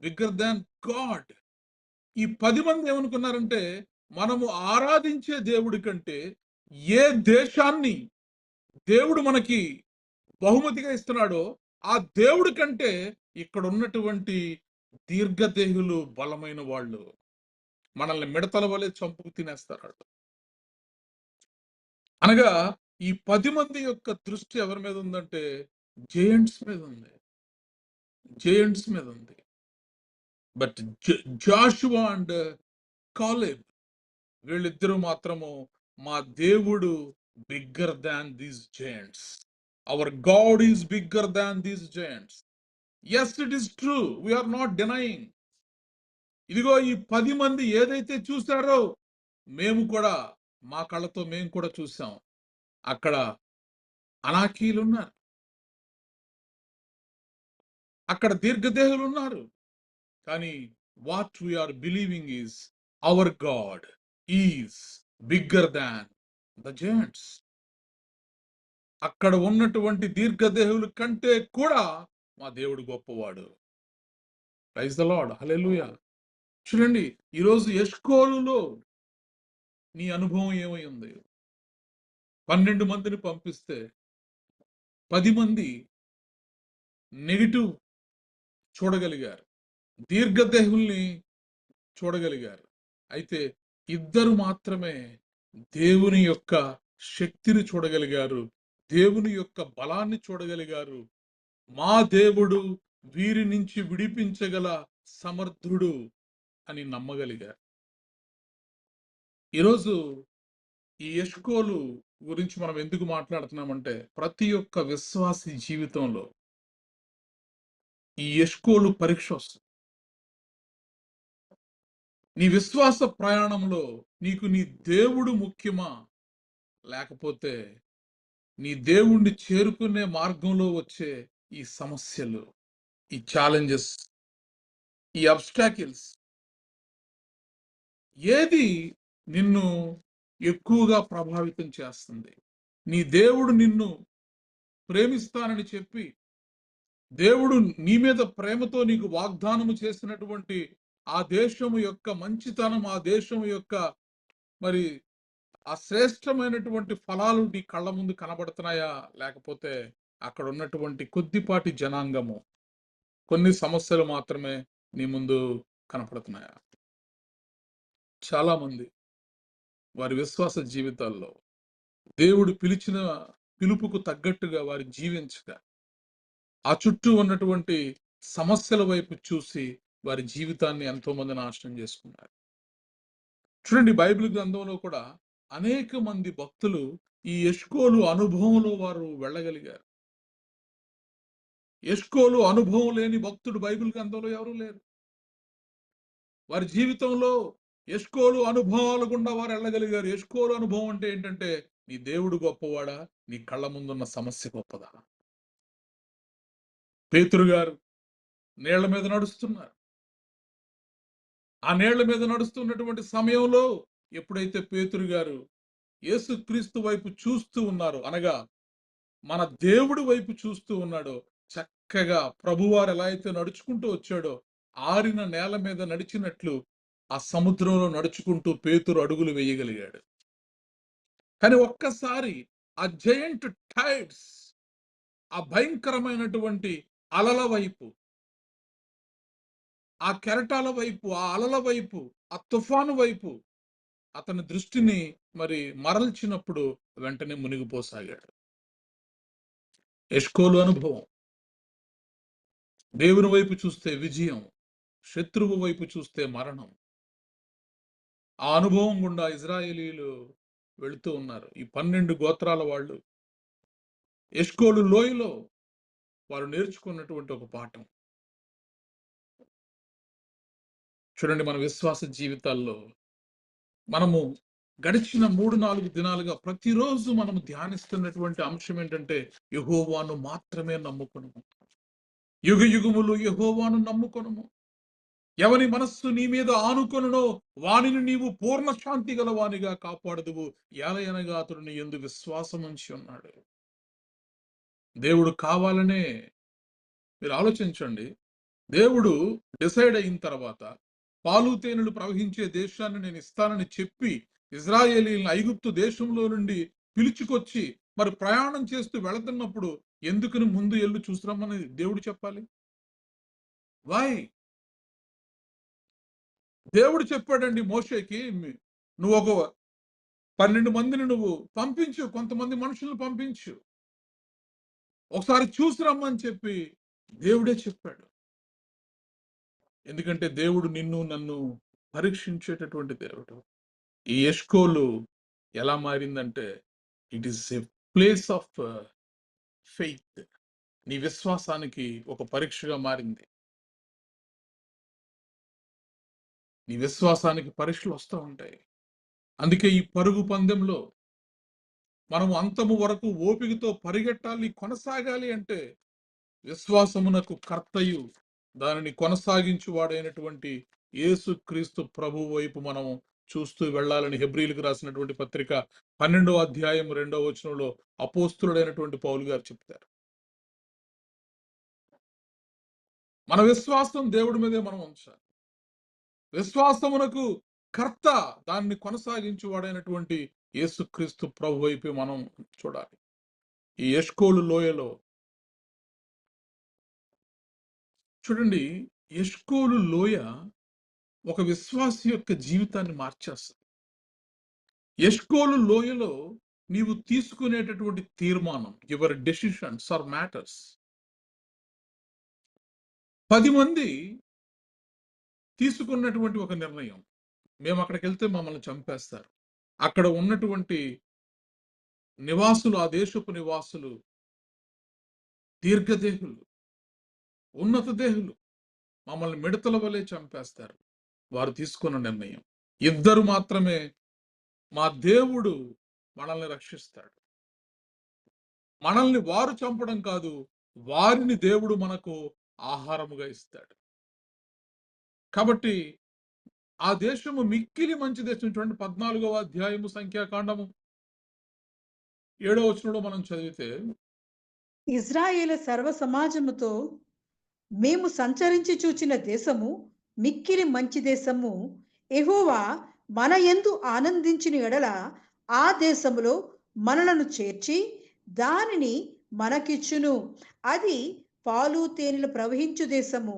bigger than God. ఈ 10 మంది ఏమనుకున్నారంటే మనము ఆరాధించే దేవుడి కంటే ఏ దేశాన్ని దేవుడు మనకి బహుమతిగా ఇస్తున్నాడో ఆ దేవుడి కంటే ఇక్కడ ఉన్నటువంటి దీర్ఘదేహులు బలమైన వాళ్ళు, మనల్ని మిడతల వలె చంపుకు తినేస్తారు వాళ్ళు. అనగా ఈ 10 మంది యొక్క దృష్టి ఎవరి మీద ఉందంటే జేయంట్స్ మీద ఉంది, జేయంట్స్ మీద ఉంది. బట్ జాషువా అండ్ కాలేబ్ వీళ్ళిద్దరూ మాత్రము మా దేవుడు bigger than these giants, our God is bigger than these giants. Yes, it is true, we are not denying. ఇదిగో ఈ 10 మంది ఏదైతే చూశారో మేము కూడా మా కళ్ళతో మేము కూడా చూసాం. అక్కడ అనాకీలు ఉన్నారు, అక్కడ దీర్ఘదేహులు ఉన్నారు. కానీ what we are believing is our God is bigger than the giants. అక్కడ ఉన్నటువంటి దీర్ఘదేహుల కంటే కూడా మా దేవుడు గొప్పవాడు. Praise the Lord, hallelujah. చూడండి, ఈరోజు ఎష్కోలులో నీ అనుభవం ఏమై ఉంది? 12 మందిని పంపిస్తే 10 మంది నెగిటివ్ చూడగలిగారు, దీర్ఘదేహుల్ని చూడగలిగారు. అయితే 2 మాత్రమే దేవుని యొక్క శక్తిని చూడగలిగారు, దేవుని యొక్క బలాన్ని చూడగలిగారు. మా దేవుడు వీరి నుంచి విడిపించగల సమర్థుడు అని నమ్మగలిగారు. ఈరోజు ఈ ఎష్కోలు గురించి మనం ఎందుకు మాట్లాడుతున్నామంటే ప్రతి ఒక్క విశ్వాసి జీవితంలో ఈ ఎష్కోలు పరీక్ష వస్తుంది. నీ విశ్వాస ప్రయాణంలో నీకు నీ దేవుడు ముఖ్యమా, లేకపోతే నీ దేవుణ్ణి చేరుకునే మార్గంలో వచ్చే ఈ సమస్యలు, ఈ ఛాలెంజెస్, ఈ అబ్స్టాకిల్స్, ఏది నిన్ను ఎక్కువగా ప్రభావితం చేస్తుంది? నీ దేవుడు నిన్ను ప్రేమిస్తానని చెప్పి దేవుడు నీ మీద ప్రేమతో నీకు వాగ్దానము చేసినటువంటి ఆ దేశము యొక్క మంచితనం, ఆ దేశము యొక్క మరి ఆ శ్రేష్టమైనటువంటి ఫలాలు నీ కళ్ళ ముందు కనబడుతున్నాయా, లేకపోతే అక్కడ ఉన్నటువంటి కొద్దిపాటి జనాంగము, కొన్ని సమస్యలు మాత్రమే నీ ముందు కనపడుతున్నాయా? చాలా మంది వారి విశ్వాస జీవితాల్లో దేవుడు పిలిచిన పిలుపుకు తగ్గట్టుగా వారి జీవించగా ఆ చుట్టూ ఉన్నటువంటి సమస్యల వైపు చూసి వారి జీవితాన్ని ఎంతో మంది నాశనం చేసుకున్నారు. చూడండి, బైబిల్ గ్రంథంలో కూడా అనేక మంది భక్తులు ఈ ఎష్కోలు అనుభవంలో వారు వెళ్ళగలిగారు. ఎష్కోలు అనుభవం లేని భక్తుడు బైబిల్ గ్రంథంలో ఎవరూ లేరు. వారి జీవితంలో ఎష్కోలు అనుభవాలు గుండా వారు వెళ్ళగలిగారు. ఎష్కోలు అనుభవం అంటే ఏంటంటే నీ దేవుడు గొప్పవాడా, నీ కళ్ళ ముందున్న సమస్య గొప్పదా? పేతురు గారు నీళ్ల మీద నడుస్తున్నారు. ఆ నీళ్ల మీద నడుస్తున్నటువంటి సమయంలో ఎప్పుడైతే పేతురు గారు యేసుక్రీస్తు వైపు చూస్తూ ఉన్నారు, అనగా మన దేవుడి వైపు చూస్తూ ఉన్నాడో, చక్కగా ప్రభువారు ఎలా అయితే నడుచుకుంటూ వచ్చాడో ఆరిన నేల మీద నడిచినట్లు ఆ సముద్రంలో నడుచుకుంటూ పేతురు అడుగులు వేయగలిగాడు. కానీ ఒక్కసారి ఆ జయంట్ టైడ్స్, ఆ భయంకరమైనటువంటి అలల వైపు, ఆ కెరటాల వైపు, ఆ అలల వైపు, ఆ తుఫాను వైపు అతని దృష్టిని మరి మరల్చినప్పుడు వెంటనే మునిగిపోసాగాడు. ఎష్కోలు అనుభవం, దేవుని వైపు చూస్తే విజయం, శత్రువు వైపు చూస్తే మరణం. ఆ అనుభవం గుండా ఇజ్రాయేలీలు వెళుతూ ఉన్నారు. ఈ 12 గోత్రాల వాళ్ళు ఎష్కోలు లోయలో వారు నేర్చుకున్నటువంటి ఒక పాఠం. చూడండి, మన విశ్వాస జీవితాల్లో మనము గడిచిన 3-4 దినాలుగా ప్రతిరోజు మనము ధ్యానిస్తున్నటువంటి అంశం ఏంటంటే యెహోవాను మాత్రమే నమ్ముకొనుము, యుగ యుగములు యెహోవాను నమ్ముకొనుము. ఎవని మనస్సు నీ మీద ఆనుకొనునో వానిని నీవు పూర్ణ శాంతి గల వానిగా కాపాడదువు, ఏలయనగా అతడు నీ యందు విశ్వాసం ఉంచి ఉన్నాడు. దేవుడు కావాలనే మీరు ఆలోచించండి. దేవుడు డిసైడ్ అయిన తర్వాత పాలు తేనెలు ప్రవహించే దేశాన్ని నేను ఇస్తానని చెప్పి ఇజ్రాయేలీలను ఐగుప్తు దేశంలో నుండి పిలుచుకొచ్చి మరి ప్రయాణం చేస్తూ వెళుతున్నప్పుడు ఎందుకని ముందు ఎల్లు చూసిరమ్మని దేవుడు చెప్పాలి? వై? దేవుడు చెప్పాడండి మోషేకి, నువ్వు ఒక 12 మందిని నువ్వు పంపించు, కొంతమంది మనుషులను పంపించు, ఒకసారి చూసి రమ్మని చెప్పి దేవుడే చెప్పాడు. ఎందుకంటే దేవుడు నిన్ను నన్ను పరీక్షించేటటువంటి దేవుడు. ఈ ఎష్కోలు ఎలా మారిందంటే it is a place of faith. నీ విశ్వాసానికి ఒక పరీక్షగా మారింది. నీ విశ్వాసానికి పరీక్షలు వస్తూ ఉంటాయి. అందుకే ఈ పరుగు పందెంలో మనం అంతము వరకు ఓపికతో పరిగెట్టాలి, కొనసాగాలి అంటే విశ్వాసమునకు కర్తయు దానిని కొనసాగించువాడైనటువంటి యేసుక్రీస్తు ప్రభు వైపు మనం చూస్తూ వెళ్ళాలని హెబ్రీలకు రాసినటువంటి పత్రిక 12వ అధ్యాయం 2వ వచనంలో అపోస్తులుడైనటువంటి పౌలు గారు చెప్తారు. మన విశ్వాసం దేవుడి మీదే మనం ఉంచాలి. విశ్వాసమునకు కర్త, దాన్ని కొనసాగించువాడైనటువంటి యేసుక్రీస్తు ప్రభు వైపు మనం చూడాలి. ఈ ఎష్కోలు లోయలో చూడండి, ఎష్కోలు లోయ ఒక విశ్వాసి యొక్క జీవితాన్ని మార్చేస్తుంది. ఎష్కోలు లోయలో నీవు తీసుకునేటటువంటి తీర్మానం, యువర్ డెసిషన్స్ ఆర్ మ్యాటర్స్. 10 మంది తీసుకున్నటువంటి ఒక నిర్ణయం, మేము అక్కడికి వెళ్తే మమ్మల్ని చంపేస్తారు. అక్కడ ఉన్నటువంటి నివాసులు, ఆ దేశపు నివాసులు దీర్ఘదేహులు, ఉన్నత దేహులు, మమ్మల్ని మిడతల వలె చంపేస్తారు. వారు తీసుకున్న నిర్ణయం, 2 మాత్రమే మా దేవుడు మనల్ని రక్షిస్తాడు. మనల్ని వారు చంపడం కాదు, వారిని దేవుడు మనకు ఆహారముగా ఇస్తాడు. కాబట్టి ఆ దేశము మిక్కిలి మంచి దేశం. చూడండి 14వ అధ్యాయము సంఖ్యాకాండము 7వ వచనంలో మనం చదివితే, ఇజ్రాయేలు సర్వ సమాజముతో మేము సంచరించి చూచిన దేశము మిక్కిలి మంచి దేశము. యెహోవా మన యందు ఆనందించిన ఎడల ఆ దేశములో మనలను చేర్చి దానిని మనకిచ్చును. అది పాలు తేనెలు ప్రవహించు దేశము.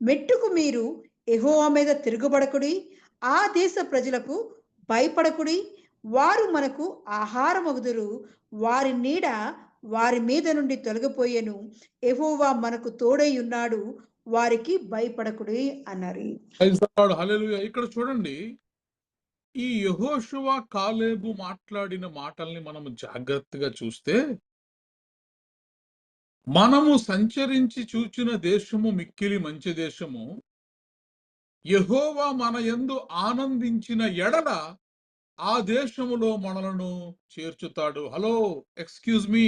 మెట్టుకు మీరు యెహోవా మీద తిరుగుబడకుడి, ఆ దేశ ప్రజలకు భయపడకుడి. వారు మనకు ఆహారమగుదురు, వారి నీడ వారి మీద నుండి తొలగిపోయెను. యెహోవా మనకు తోడై ఉన్నాడు, వారికి భయపడకుడి అన్నారు. ప్రైజ్ ది లార్డ్, హల్లెలూయా. ఇక్కడ చూడండి, ఈ యెహోషువ కాలేబు మాట్లాడిన మాటల్ని మనము జాగ్రత్తగా చూస్తే, మనము సంచరించి చూచిన దేశము మిక్కిలి మంచి దేశము, యెహోవా మన యందు ఆనందించిన ఎడల ఆ దేశములో మనలను చేర్చుతాడు. హలో, ఎక్స్క్యూజ్ మీ,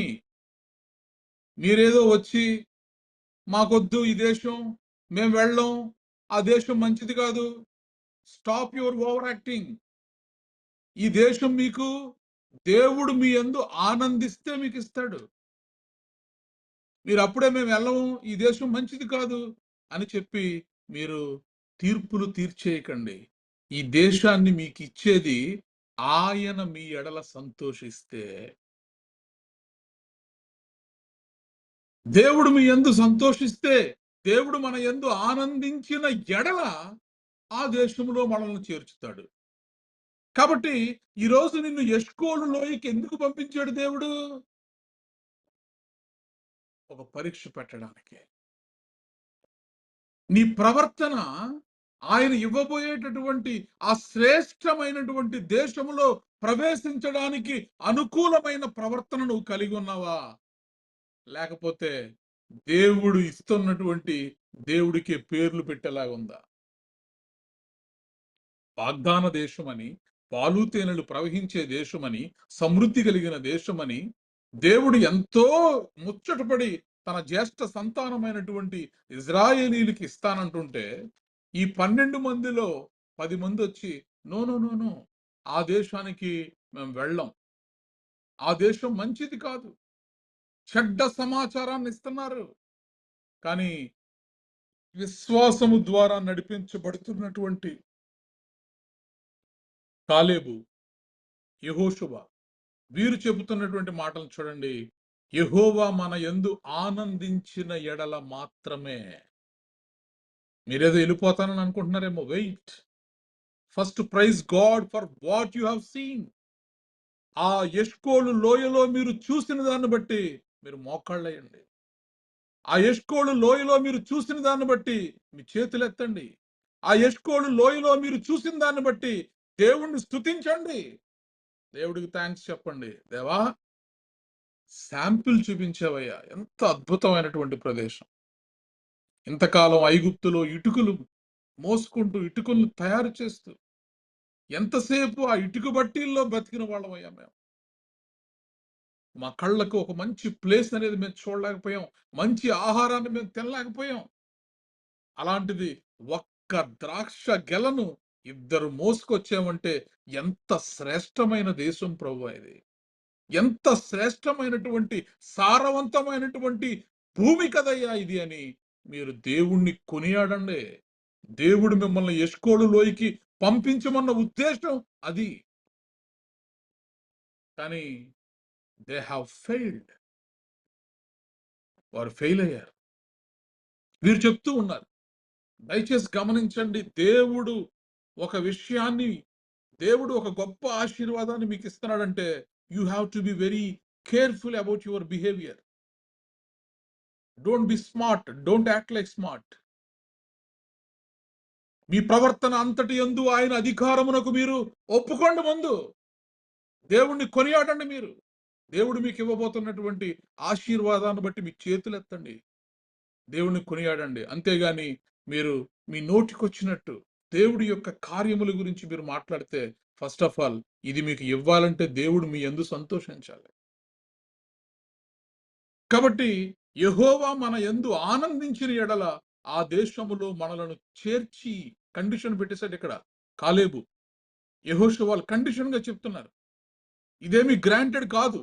మీరేదో వచ్చి మాకొద్దు ఈ దేశం, మేము వెళ్ళం, ఆ దేశం మంచిది కాదు, స్టాప్ యువర్ ఓవర్ యాక్టింగ్. ఈ దేశం మీకు దేవుడు మీ యందు ఆనందిస్తే మీకు ఇస్తాడు. మీరు అప్పుడే మేము వెళ్ళము, ఈ దేశం మంచిది కాదు అని చెప్పి మీరు తీర్పులు తీర్చేయకండి. ఈ దేశాన్ని మీకు ఇచ్చేది ఆయన మీ ఎడల సంతోషిస్తే. దేవుడు మీ యందు సంతోషిస్తే, దేవుడు మన యందు ఆనందించిన ఎడల ఆ దేశంలో మనల్ని చేర్చుతాడు. కాబట్టి ఈరోజు నిన్ను ఎష్కోలు లోయకి ఎందుకు పంపించాడు దేవుడు? ఒక పరీక్ష పెట్టడానికి. నీ ప్రవర్తన ఆయన ఇవ్వబోయేటటువంటి ఆ శ్రేష్టమైనటువంటి దేశములో ప్రవేశించడానికి అనుకూలమైన ప్రవర్తన నువ్వు కలిగి ఉన్నావా? లేకపోతే దేవుడు ఇస్తున్నటువంటి దేవుడికి పేర్లు పెట్టేలాగా ఉందా? వాగ్దాన దేశమని, పాలు తేనెలు ప్రవహించే దేశమని, సమృద్ధి కలిగిన దేశమని దేవుడు ఎంతో ముచ్చటపడి తన జ్యేష్ఠ సంతానమైనటువంటి ఇజ్రాయేలీలకి ఇస్తానంటుంటే, ఈ 12 మందిలో 10 మంది వచ్చి నో నో నో నో, ఆ దేశానికి మేము వెళ్ళం, ఆ దేశం మంచిది కాదు, చెడ్డ సమాచారాన్ని ఇస్తున్నారు, కానీ విశ్వాసము ద్వారా నడిపించబడుతున్నటువంటి కాలేబు, యెహోషువ వీరు చెబుతున్నటువంటి మాటలు చూడండి. యెహోవా మన యందు ఆనందించిన ఎడల మాత్రమే. మీరేదో వెళ్ళిపోతానని అనుకుంటున్నారేమో. Wait. First praise God for what you have seen. ఆ ఎష్కోలు లోయలో మీరు చూసిన దాన్ని బట్టి మీరు మోకాళ్ళేయండి. ఆ ఎష్కోలు లోయలో మీరు చూసిన దాన్ని బట్టి మీ చేతులు ఎత్తండి. ఆ ఎష్కోలు లోయలో మీరు చూసిన దాన్ని బట్టి దేవుణ్ణి స్తుతించండి. దేవుడికి థ్యాంక్స్ చెప్పండి. దేవా, శాంపిల్ చూపించావయ్యా. ఎంత అద్భుతమైనటువంటి ప్రదేశం. ఇంతకాలం ఐగుప్తులో ఇటుకలు మోసుకుంటూ ఇటుకలను తయారు చేస్తూ ఎంతసేపు ఆ ఇటుక బట్టీల్లో బతికిన వాళ్ళమయ్యా మేము. మా కళ్ళకు ఒక మంచి ప్లేస్ అనేది మేము చూడలేకపోయాం. మంచి ఆహారాన్ని మేము తినలేకపోయాం. అలాంటిది ఒక్క ద్రాక్ష గెలను ఇద్దరు మోసుకొచ్చామంటే ఎంత శ్రేష్టమైన దేశం ప్రభువా ఇది. ఎంత శ్రేష్టమైనటువంటి సారవంతమైనటువంటి భూమి కదయ్యా ఇది అని మీరు దేవుణ్ణి కొనియాడండి. దేవుడు మిమ్మల్ని ఎష్కోలు లోయకి పంపించమన్న ఉద్దేశం అది. కానీ దే హ్యావ్ ఫెయిల్డ్. వారు ఫెయిల్ అయ్యారు. వీరు చెప్తూ ఉన్నారు. దయచేసి గమనించండి. దేవుడు ఒక విషయాన్ని, దేవుడు ఒక గొప్ప ఆశీర్వాదాన్ని మీకు ఇస్తున్నాడంటే you have to be very careful about your behaviour. Don't be smart, don't act like smart. మీ ప్రవర్తన అంతటి యందు ఆయన అధికారమునకు మీరు ఒప్పుకోండి. ముందు దేవుణ్ణి కొనియాడండి. మీరు దేవుడు మీకు ఇవ్వబోతున్నటువంటి ఆశీర్వాదాన్ని బట్టి మీ చేతులు ఎత్తండి. దేవుణ్ణి కొనియాడండి. అంతేగాని మీరు మీ నోటికొచ్చినట్టు దేవుడి యొక్క కార్యముల గురించి మీరు మాట్లాడితే, ఫస్ట్ ఆఫ్ ఆల్ ఇది మీకు ఇవ్వాలంటే దేవుడు మీ యందు సంతోషించాలి. కాబట్టి యెహోవా మన యందు ఆనందించిన ఎడల ఆ దేశములో మనలను చేర్చి, కండిషన్ పెట్టేశాడు ఇక్కడ కాలేబు, యెహోషువ కండిషన్ గా చెప్తున్నారు. ఇదేమి గ్రాంటెడ్ కాదు.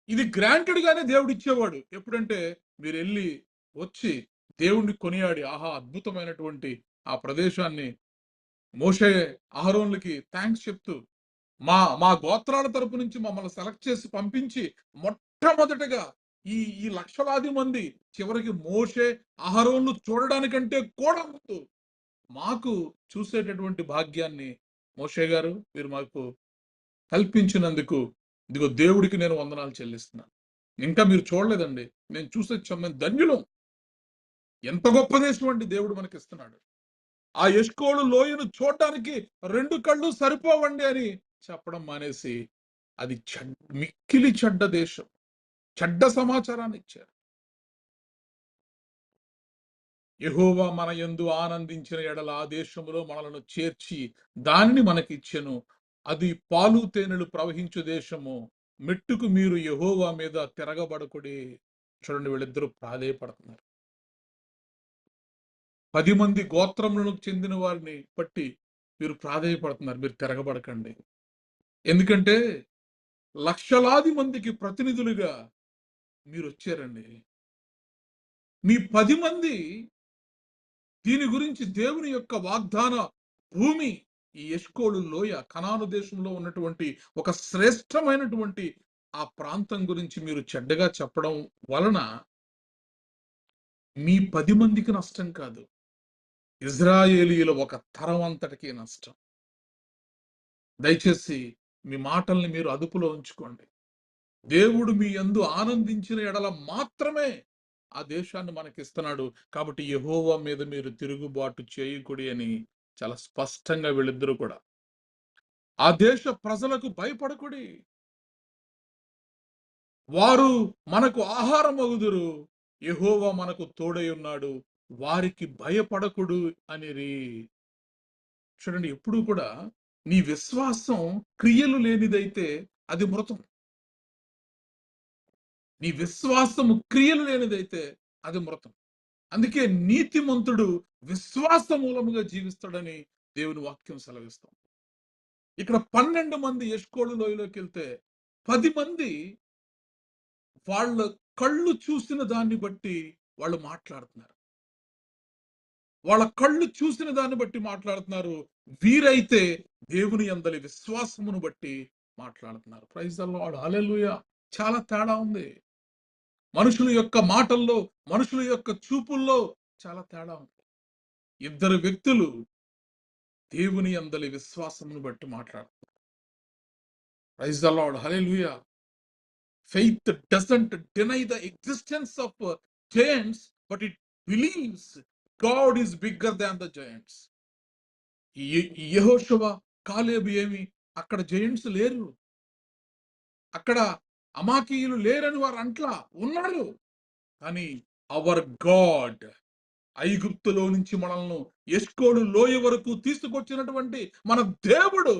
ఇది గ్రాంటెడ్ గానే దేవుడు ఇచ్చేవాడు. ఎప్పుడంటే మీరు వెళ్ళి వచ్చి దేవుణ్ణి కొనియాడి, ఆహా అద్భుతమైనటువంటి ఆ ప్రదేశాన్ని మోషే అహరోన్లకి థ్యాంక్స్ చెప్తూ, మా మా గోత్రాల తరపు నుంచి మమ్మల్ని సెలెక్ట్ చేసి పంపించి మొట్టమొదటగా ఈ ఈ లక్షలాది మంది చివరికి మోషే అహరోన్లు చూడడానికంటే కూడా ముందు మాకు చూసేటటువంటి భాగ్యాన్ని మోషే గారు మీరు మాకు కల్పించినందుకు ఇదిగో దేవుడికి నేను వందనాలు చెల్లిస్తున్నాను. ఇంకా మీరు చూడలేదండి, నేను చూసొచ్చాం, మేము ధన్యులం. ఎంత గొప్ప దేశం అండి దేవుడు మనకి ఇస్తున్నాడు. ఆ ఎష్కోలు లోయను చూడటానికి 2 కళ్ళు సరిపోవండి అని చెప్పడం మానేసి అది మిక్కిలి చెడ్డ దేశం, చెడ్డ సమాచారాన్ని ఇచ్చారు. యెహోవా మన యందు ఆనందించిన ఎడల ఆ దేశములో మనలను చేర్చి దాన్ని మనకిచ్చెను. అది పాలు తేనెలు ప్రవహించు దేశము. మెట్టుకు మీరు యెహోవా మీద తిరగబడకుడి. చూడండి, వీళ్ళిద్దరూ ప్రాధేయపడుతున్నారు. 10 మంది గోత్రములకు చెందిన వారిని బట్టి మీరు ప్రాధేయపడుతున్నారు. మీరు తిరగబడకండి. ఎందుకంటే లక్షలాది మందికి ప్రతినిధులుగా మీరు వచ్చారండి. మీ 10 మంది దీని గురించి దేవుని యొక్క వాగ్దాన భూమి, ఈ ఎష్కోలు లోయ, కనాను దేశంలో ఉన్నటువంటి ఒక శ్రేష్టమైనటువంటి ఆ ప్రాంతం గురించి మీరు చెడ్డగా చెప్పడం వలన మీ 10 మందికి నష్టం కాదు, ఇజ్రాయేలీయుల ఒక తరం అంతటికి నష్టం. దయచేసి మీ మాటల్ని మీరు అదుపులో ఉంచుకోండి. దేవుడు మీ యందు ఆనందించిన ఎడల మాత్రమే ఆ దేశాన్ని మనకిస్తున్నాడు. కాబట్టి యెహోవా మీద మీరు తిరుగుబాటు చేయకుడి అని చాలా స్పష్టంగా వీళ్ళిద్దరూ కూడా. ఆ దేశ ప్రజలకు భయపడకుడి, వారు మనకు ఆహారం అగుదురు, యెహోవా మనకు తోడై ఉన్నాడు, వారికి భయపడకుడు అనిరి. చూడండి, ఎప్పుడు కూడా నీ విశ్వాసం క్రియలు లేనిదైతే అది మృతం. నీ విశ్వాసము క్రియలు లేనిదైతే అది మృతం. అందుకే నీతిమంతుడు విశ్వాస మూలముగా జీవిస్తాడని దేవుని వాక్యం సెలవిస్తాం. ఇక్కడ 12 మంది ఎష్కోలు లోయలోకి వెళ్తే 10 మంది వాళ్ళ కళ్ళు చూసిన దాన్ని బట్టి వాళ్ళు మాట్లాడుతున్నారు. వాళ్ళ కళ్ళు చూసిన దాన్ని బట్టి మాట్లాడుతున్నారు. వీరైతే దేవుని యందలి విశ్వాసమును బట్టి మాట్లాడుతున్నారు. ప్రైజ్ ద లార్డ్, హల్లెలూయా. చాలా తేడా ఉంది. మనుషుల యొక్క మాటల్లో, మనుషుల యొక్క చూపుల్లో చాలా తేడా ఉంది. ఇద్దరు వ్యక్తులు దేవుని యందలి విశ్వాసమును బట్టి మాట్లాడుతున్నారు. Praise the Lord, hallelujah. Faith doesn't deny the existence of giants, but it believes God is bigger than the giants. యెహోషువ, కాలేబు ఏమి అక్కడ జయంట్స్ లేరు, అక్కడ అమాకీయులు లేరని వారు అంట్లా ఉన్నారు. కానీ అవర్ గాడ్, ఐగుప్తులో నుంచి మనల్ని ఎష్కోలు లోయ వరకు తీసుకొచ్చినటువంటి మన దేవుడు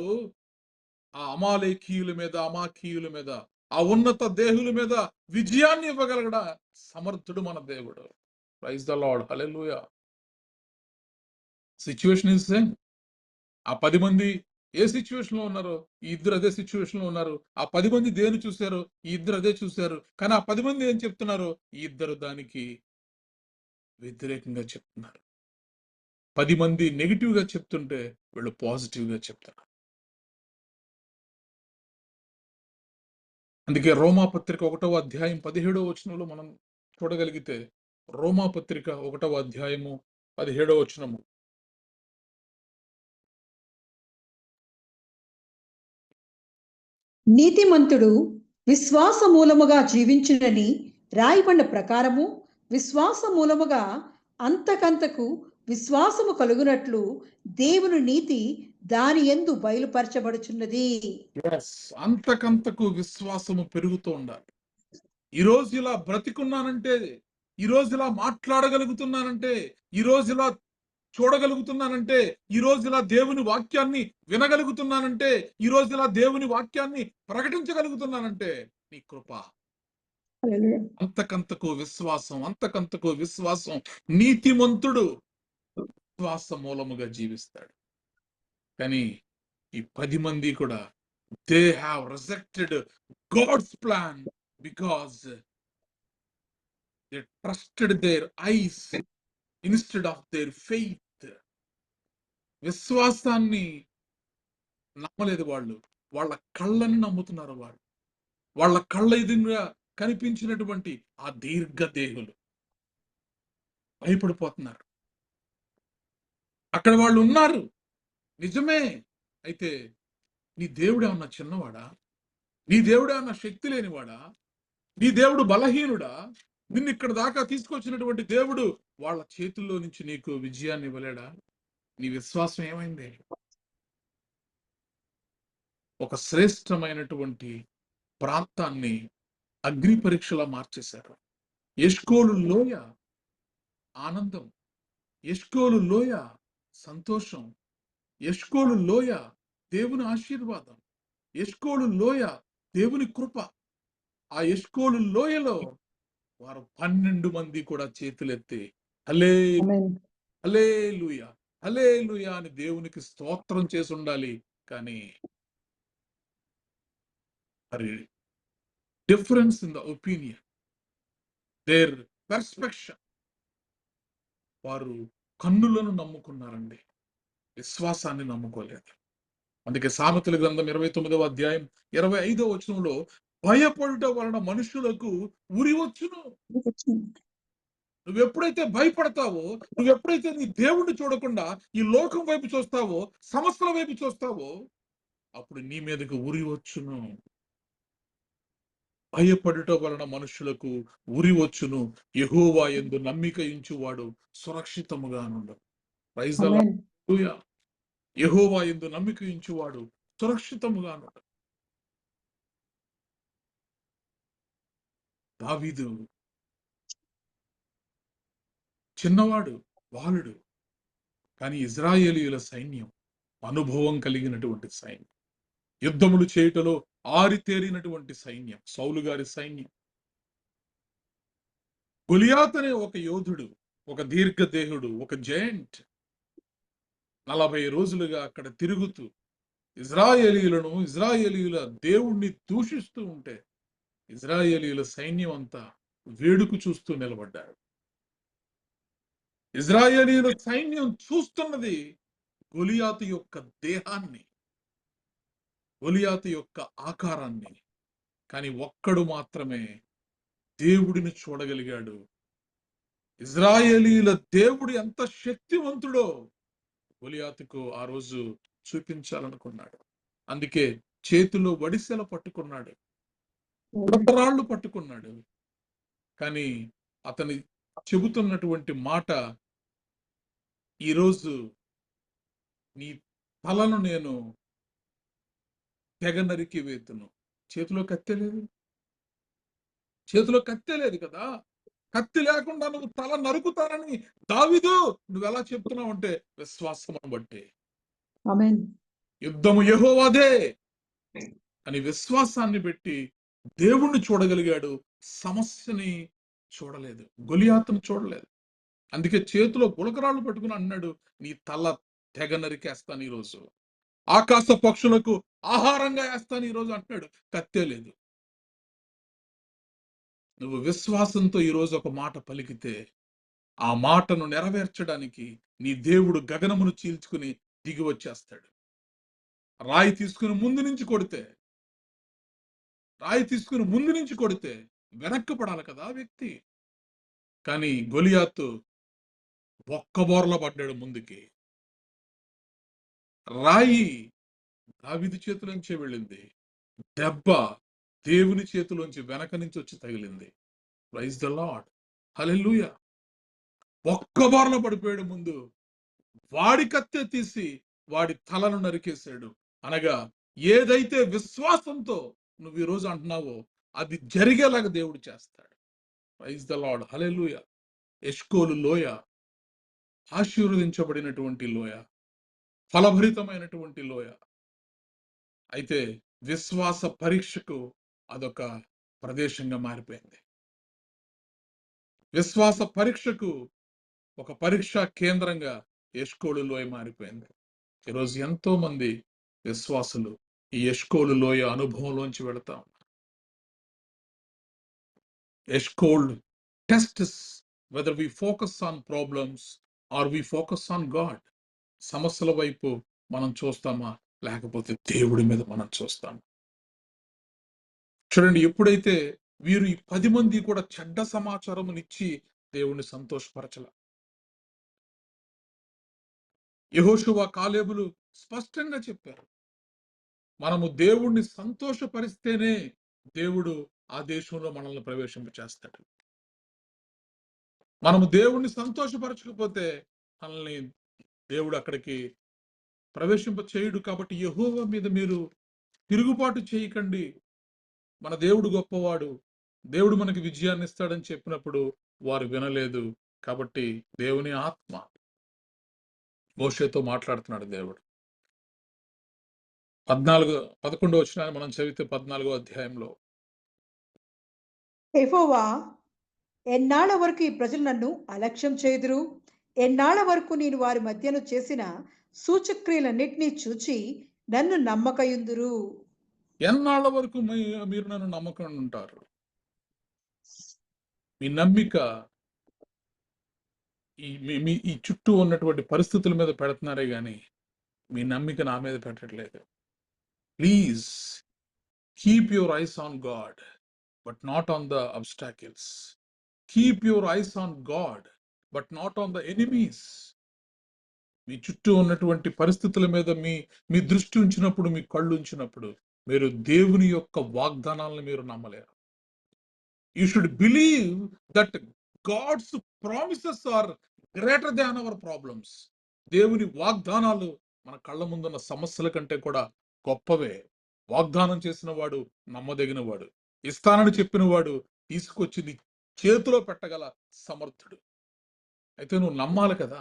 ఆ అమాలేకీయుల మీద, అమాకీయుల మీద, ఆ ఉన్నత దేహుల మీద విజయాన్ని ఇవ్వగలగడ సమర్థుడు మన దేవుడు. Praise the Lord, hallelujah. Situation is same. ఆ 10 మంది ఏ సిచ్యువేషన్ లో ఉన్నారో ఈ ఇద్దరు అదే సిచ్యువేషన్ లో ఉన్నారు. ఆ 10 మంది దేని చూశారో ఈ ఇద్దరు అదే చూశారు. కానీ ఆ 10 మంది ఏం చెప్తున్నారు, ఈ ఇద్దరు దానికి వ్యతిరేకంగా చెప్తున్నారు. 10 మంది నెగిటివ్ గా చెప్తుంటే వీళ్ళు పాజిటివ్ గా చెప్తున్నారు. అందుకే రోమాపత్రిక 1వ అధ్యాయం 17వ వచనంలో మనం చూడగలిగితే, రోమాపత్రిక 1వ అధ్యాయము 17వ వచనము, నీతిమంతుడు విశ్వాస మూలముగా జీవించునని రాయబడిన ప్రకారము విశ్వాస మూలముగా అంతకంతకు విశ్వాసము కలుగునట్లు దేవుని నీతి దాని యందు బయలుపరచబడుచున్నది. అంతకంతకు విశ్వాసము పెరుగుతూ ఉండాలి. ఈరోజు ఇలా బ్రతికున్నానంటే, ఈరోజు ఇలా మాట్లాడగలుగుతున్నానంటే, ఈరోజు ఇలా చూడగలుగుతున్నానంటే, ఈరోజు ఇలా దేవుని వాక్యాన్ని వినగలుగుతున్నానంటే, ఈరోజు ఇలా దేవుని వాక్యాన్ని ప్రకటించగలుగుతున్నానంటే నీ కృప. అంతకంతకు విశ్వాసం, అంతకంతకు విశ్వాసం. నీతిమంతుడు విశ్వాస మూలముగా జీవిస్తాడు. కానీ ఈ 10 మంది కూడా they have rejected God's plan because they trusted their eyes instead of their faith. విశ్వాసాన్ని నమ్మలేదు వాళ్ళు, వాళ్ళ కళ్ళని నమ్ముతున్నారు. వాళ్ళ కళ్ళ ఎదురుగా కనిపించినటువంటి ఆ దీర్ఘదేహులు భయపడిపోతున్నారు. అక్కడ వాళ్ళు ఉన్నారు నిజమే. అయితే నీ దేవుడు ఏమన్నా చిన్నవాడా? నీ దేవుడు ఏమన్నా శక్తి లేనివాడా? నీ దేవుడు బలహీనుడా? నిన్ను ఇక్కడ దాకా తీసుకొచ్చినటువంటి దేవుడు వాళ్ళ చేతుల్లో నుంచి నీకు విజయాన్ని ఇవ్వలేడా? నీ విశ్వాసం ఏమైంది? ఒక శ్రేష్టమైనటువంటి ప్రాంతాన్ని అగ్ని పరీక్షలా మార్చేశారు. ఎష్కోలు లోయ ఆనందం, ఎష్కోలు లోయ సంతోషం, ఎష్కోలు లోయ దేవుని ఆశీర్వాదం, ఎష్కోలు లోయ దేవుని కృప. ఆ ఎష్కోలు లోయలో వారు 12 మంది కూడా చేతులెత్తి హల్లెలూయా, హల్లెలూయా అని దేవునికి స్తోత్రం చేసి ఉండాలి. కానీ మరి difference in the opinion, their perception, వారు కన్నులను నమ్ముకున్నారండి, విశ్వాసాన్ని నమ్ముకోలేదు. అందుకే సామెతల గ్రంథం 29వ అధ్యాయం 25వ వచనంలో భయపడుట వలన మనుషులకు ఉరి వచ్చును. నువ్వెప్పుడైతే భయపడతావో, నువ్వెప్పుడైతే నీ దేవుణ్ణి చూడకుండా ఈ లోకం వైపు చూస్తావో, సమస్యల వైపు చూస్తావో, అప్పుడు నీ మీదకు ఉరి వచ్చును. భయపడుట వలన మనుషులకు ఉరి వచ్చును. యెహోవా యందు నమ్మిక ఉంచువాడు సురక్షితముగా నుండు. ప్రైజ్ ది లార్డ్, హల్లెలూయా. యెహోవా యందు నమ్మిక ఉంచువాడు సురక్షితముగా నుండు. దావీదు చిన్నవాడు, బాలుడు, కానీ ఇజ్రాయేలీయుల సైన్యం అనుభవం కలిగినటువంటి సైన్యం, యుద్ధములు చేయుటలో ఆరితేరినటువంటి సైన్యం, సౌలు గారి సైన్యం. గొలియాత్ అనే ఒక యోధుడు, ఒక దీర్ఘదేహుడు, ఒక జయంట్ 40 రోజులుగా అక్కడ తిరుగుతూ ఇజ్రాయేలీయుల దేవుణ్ణి దూషిస్తూ ఉంటే ఇజ్రాయేలీయుల సైన్యం అంతా వేడుకు చూస్తూ నిలబడ్డారు. ఇజ్రాయేలీయుల సైన్యం చూస్తున్నది గొలియాతు యొక్క దేహాన్ని, గొలియాతు యొక్క ఆకారాన్ని. కానీ ఒక్కడు మాత్రమే దేవుడిని చూడగలిగాడు. ఇజ్రాయేలీయుల దేవుడు ఎంత శక్తివంతుడో గొలియాతుకు ఆ రోజు చూపించాలనుకున్నాడు. అందుకే చేతిలో వడిసెల పట్టుకున్నాడు, రాళ్ళు పట్టుకున్నాడు. కానీ అతని చెబుతున్నటువంటి మాట, ఈరోజు నీ తలను నేను తెగ నరికి వేతును. చేతిలో కత్తి లేదు, చేతిలో కత్తి లేదు కదా. కత్తి లేకుండా నువ్వు తల నరుకుతానని దావీదు నువ్వు ఎలా చెప్తున్నావు అంటే విశ్వాసమును బట్టి. ఆమేన్. యుద్ధము యెహోవాదే అని విశ్వాసాన్ని పెట్టి దేవుణ్ణి చూడగలిగాడు, సమస్యని చూడలేదు, గొలియాతును చూడలేదు. అందుకే చేతిలో గులకరాళ్ళు పట్టుకుని అన్నాడు, నీ తల తెగ నరికేస్తాను ఈరోజు, ఆకాశ పక్షులకు ఆహారంగా వేస్తాను ఈరోజు అంటున్నాడు. కత్తే లేదు. నువ్వు విశ్వాసంతో ఈరోజు ఒక మాట పలికితే ఆ మాటను నెరవేర్చడానికి నీ దేవుడు గగనమును చీల్చుకుని దిగి వచ్చేస్తాడు. రాయి తీసుకుని ముందు నుంచి కొడితే, వెనక్కి పడాలి కదా ఆ వ్యక్తి. కానీ గొలియాతు ఒక్కబోర్ల పడ్డాడు ముందుకి. రాయి దావీదు చేతిలోంచి వెళ్ళింది, దెబ్బ దేవుని చేతిలోంచి వెనక నుంచి వచ్చి తగిలింది. ప్రైజ్ ద లార్డ్, హల్లెలూయా. ఒక్కబోర్ల పడిపోయాడు ముందు. వాడి కత్తే తీసి వాడి తలను నరికేశాడు. అనగా ఏదైతే విశ్వాసంతో నువ్వు ఈరోజు అంటున్నావో అది జరిగేలాగా దేవుడు చేస్తాడు. ప్రైజ్ ద లార్డ్, హల్లెలూయా. ఎష్కోలు లోయ ఆశీర్వదించబడినటువంటి లోయ, ఫలభరితమైనటువంటి లోయ. అయితే విశ్వాస పరీక్షకు అదొక ప్రదేశంగా మారిపోయింది. విశ్వాస పరీక్షకు ఒక పరీక్షా కేంద్రంగా ఎష్కోలు లోయ మారిపోయింది. ఈరోజు ఎంతో మంది విశ్వాసులు ఈ ఎష్కోలు లోయ అనుభవంలోంచి వెళతాం. ఎష్కోల్ tests whether we focus on problems or we focus on God. సమస్యల వైపు మనం చూస్తామా, లేకపోతే దేవుడి మీద మనం చూస్తాం. చూడండి, ఎప్పుడైతే వీరు ఈ 10 మంది కూడా చెడ్డ సమాచారమునిచ్చి దేవుణ్ణి సంతోషపరచల, యెహోషువ కాలేబులు స్పష్టంగా చెప్పారు, మనము దేవుణ్ణి సంతోషపరిస్తేనే దేవుడు ఆ దేశంలో మనల్ని ప్రవేశింపచేస్తాడు. మనము దేవుణ్ణి సంతోషపరచకపోతే మనల్ని దేవుడు అక్కడికి ప్రవేశింప చేయుడు. కాబట్టి యెహోవా మీద మీరు తిరుగుబాటు చేయకండి, మన దేవుడు గొప్పవాడు, దేవుడు మనకి విజయాన్ని ఇస్తాడని చెప్పినప్పుడు వారు వినలేదు. కాబట్టి దేవుని ఆత్మ మోషేతో మాట్లాడుతున్నాడు దేవుడు. 11వ వచనాన్ని మనం చదివితే 14వ అధ్యాయంలో, యెహోవా, ఎన్నాళ్ళ వరకు ఈ ప్రజలు నన్ను అలక్ష్యం చేయుదురు? ఎన్నాళ్ళ వరకు నేను వారి మధ్యను చేసిన సూచక్రియలన్నిటినీ చూచి నన్ను నమ్మకయుందురు? ఎన్నాళ్ళ వరకు మీరు నన్ను నమ్మకం ఉంటారు? మీ నమ్మిక ఈ చుట్టూ ఉన్నటువంటి పరిస్థితుల మీద పెడుతున్నారే గాని మీ నమ్మిక నా మీద పెట్టట్లేదు. Please keep your eyes on God but not on the obstacles. Keep your eyes on God but not on the enemies. మీ చుట్టూ ఉన్నటువంటి పరిస్థితుల మీద మీ దృష్టి ఉంచినప్పుడు, మీ కళ్ళు ఉంచినప్పుడు మీరు దేవుని యొక్క వాగ్దానాలను మీరు నమ్మలేరు. You should believe that God's promises are greater than our problems. దేవుని వాగ్దానాలు మన కళ్ళ ముందున్న సమస్యల కంటే కూడా గొప్పవే. వాగ్దానం చేసిన వాడు నమ్మదగిన వాడు, ఇస్తానని చెప్పిన వాడు తీసుకొచ్చి నీ చేతిలో పెట్టగల సమర్థుడు. అయితే నువ్వు నమ్మాలి కదా.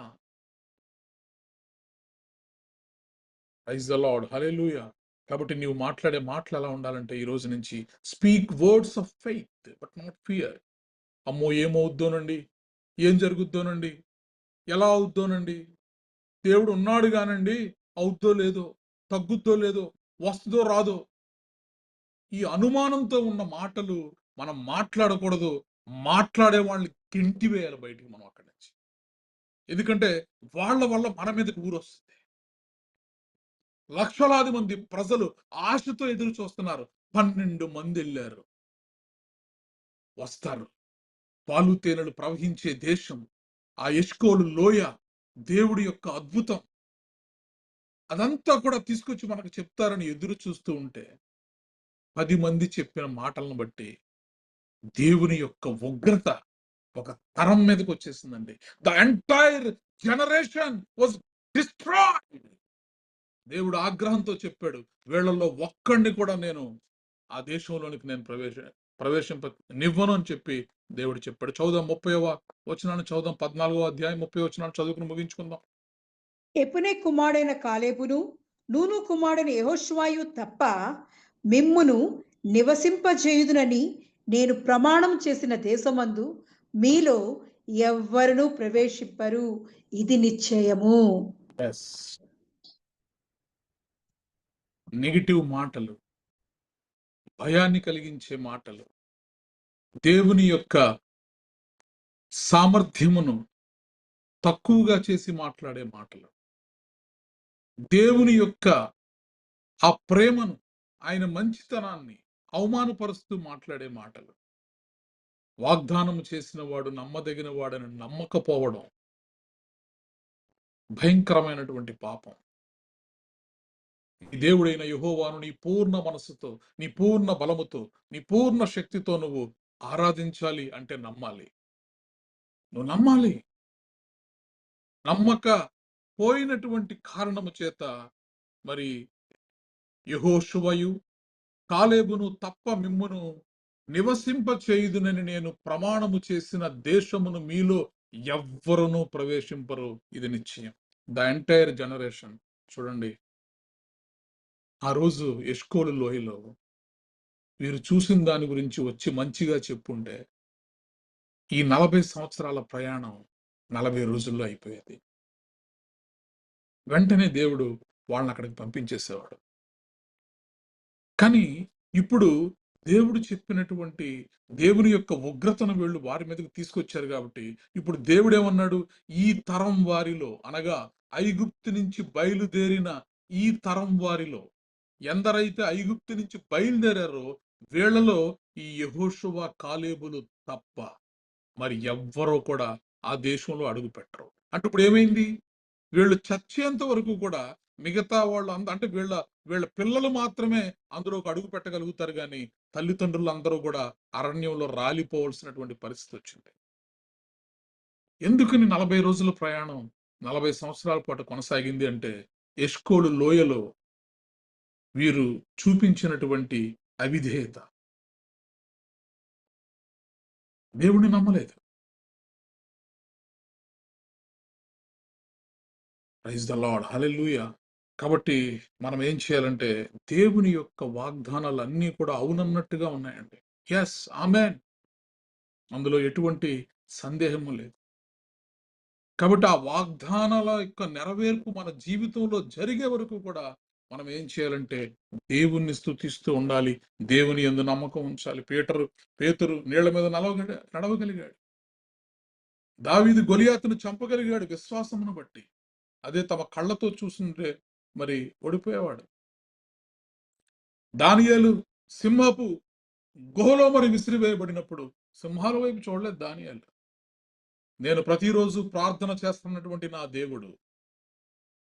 ప్రైజ్ ద లార్డ్, హల్లెలూయా. కాబట్టి నీవు మాట్లాడే మాటలు ఎలా ఉండాలంటే ఈ రోజు నుంచి speak words of faith but not fear. అమ్మో ఏమవుద్దోనండి, ఏం జరుగుద్దోనండి, ఎలా అవుద్దోనండి, దేవుడు ఉన్నాడు కానండి, అవుద్దో లేదో, తగ్గుద్దో లేదో, వస్తుందో రాదో, ఈ అనుమానంతో ఉన్న మాటలు మనం మాట్లాడకూడదు. మాట్లాడే వాళ్ళని గెంటివేయాలి బయటికి మనం అక్కడి నుంచి. ఎందుకంటే వాళ్ళ వల్ల మన మీదకి ఊరొస్తుంది. లక్షలాది మంది ప్రజలు ఆశతో ఎదురు చూస్తున్నారు. 12 మంది వెళ్ళారు. వస్తారు. పాలు తేనెలు ప్రవహించే దేశం, ఆ ఎష్కోలు లోయ, దేవుడి యొక్క అద్భుతం, అదంతా కూడా తీసుకొచ్చి మనకు చెప్తారని ఎదురు చూస్తూ ఉంటే 10 మంది చెప్పిన మాటలను బట్టి దేవుని యొక్క ఉగ్రత ఒక తరం మీదకి వచ్చేసిందండి. The entire generation was destroyed. దేవుడు ఆగ్రహంతో చెప్పాడు, వీళ్ళల్లో ఒక్కడిని కూడా నేను ఆ దేశంలోనికి నేను ప్రవేశింపనివ్వను అని చెప్పి దేవుడు చెప్పాడు. చదువుదాం 30వ వచనాన్ని చదువుదాం. 14వ అధ్యాయం 30వ వచనాన్ని చదువుకుని ముగించుకుందాం. యెఫునే కుమారుడైన కాలేబును నూను కుమారుడైన యెహోషువయు తప్ప మిమ్మును నివసింపజేయుదునని నేను ప్రమాణం చేసిన దేశమందు మీలో ఎవ్వరును ప్రవేశింపరు, ఇది నిశ్చయము. నెగిటివ్ మాటలు, భయాన్ని కలిగించే మాటలు, దేవుని యొక్క సామర్థ్యమును తక్కువగా చేసి మాట్లాడే మాటలు, దేవుని యొక్క ఆ ప్రేమను, ఆయన మంచితనాన్ని అవమానపరుస్తూ మాట్లాడే మాటలు, వాగ్దానం చేసిన వాడు నమ్మదగిన వాడని నమ్మకపోవడం భయంకరమైనటువంటి పాపం. నీ దేవుడైన యెహోవాను నీ పూర్ణ మనసుతో, నీ పూర్ణ బలముతో, నీ పూర్ణ శక్తితో నువ్వు ఆరాధించాలి అంటే నమ్మాలి. నువ్వు నమ్మాలి. నమ్మక పోయినటువంటి కారణము చేత మరి యెహోషువయు కాలేబును తప్ప మిమ్మును నివసింప చేయుదునని నేను ప్రమాణము చేసిన దేశమును మీలో ఎవ్వరునూ ప్రవేశింపరు, ఇది నిశ్చయం. ద ఎంటైర్ జనరేషన్ చూడండి. ఆ రోజు ఎష్కోలు లోయలో వీరు చూసిన దాని గురించి వచ్చి మంచిగా చెప్పుంటే ఈ 40 సంవత్సరాల ప్రయాణం 40 రోజుల్లో అయిపోయేది. వెంటనే దేవుడు వాళ్ళని అక్కడికి పంపించేసేవాడు. కానీ ఇప్పుడు దేవుడు చెప్పినటువంటి దేవుని యొక్క ఉగ్రతను వీళ్ళు వారి మీదకి తీసుకొచ్చారు కాబట్టి ఇప్పుడు దేవుడు ఏమన్నాడు, ఈ తరం వారిలో, అనగా ఐగుప్తు నుంచి బయలుదేరిన ఈ తరం వారిలో ఎందరైతే ఐగుప్తు నుంచి బయలుదేరారో వీళ్ళలో ఈ యెహోషువ కాలేబులు తప్ప మరి ఎవ్వరూ కూడా ఆ దేశంలో అడుగు పెట్టరు. అంటే ఇప్పుడు ఏమైంది, వీళ్ళు చచ్చేంత వరకు కూడా మిగతా వాళ్ళు అంటే వీళ్ళ పిల్లలు మాత్రమే అందులోకి అడుగు పెట్టగలుగుతారు, కానీ తల్లిదండ్రులు అందరూ కూడా అరణ్యంలో రాలిపోవలసినటువంటి పరిస్థితి వచ్చింది. ఎందుకని 40 రోజుల ప్రయాణం 40 సంవత్సరాల పాటు కొనసాగింది అంటే ఎష్కోలు లోయలో వీరు చూపించినటువంటి అవిధేయత. దేవుణ్ణి నమ్మలేదు. ప్రైజ్ ద లార్డ్, హల్లెలూయా. కాబట్టి మనం ఏం చేయాలంటే దేవుని యొక్క వాగ్దానాలు అన్నీ కూడా అవునన్నట్టుగా ఉన్నాయండి. ఎస్, ఆమేన్. అందులో ఎటువంటి సందేహము లేదు. కాబట్టి ఆ వాగ్దానాల యొక్క నెరవేర్పు మన జీవితంలో జరిగే వరకు కూడా మనం ఏం చేయాలంటే దేవుణ్ణి స్తుతిస్తూ ఉండాలి, దేవుని యందు నమ్మకం ఉంచాలి. పేతురు నీళ్ల మీద నడవగలిగాడు. దావీదు గొలియాతును చంపగలిగాడు విశ్వాసమును బట్టి. అదే తమ కళ్ళతో చూస్తుంటే మరి ఓడిపోయేవాడు. దానియేలు సింహపు గుహలో మరి విసిరివేయబడినప్పుడు సింహాల వైపు చూడలేదు దానియేలు. నేను ప్రతిరోజు ప్రార్థన చేస్తున్నటువంటి నా దేవుడు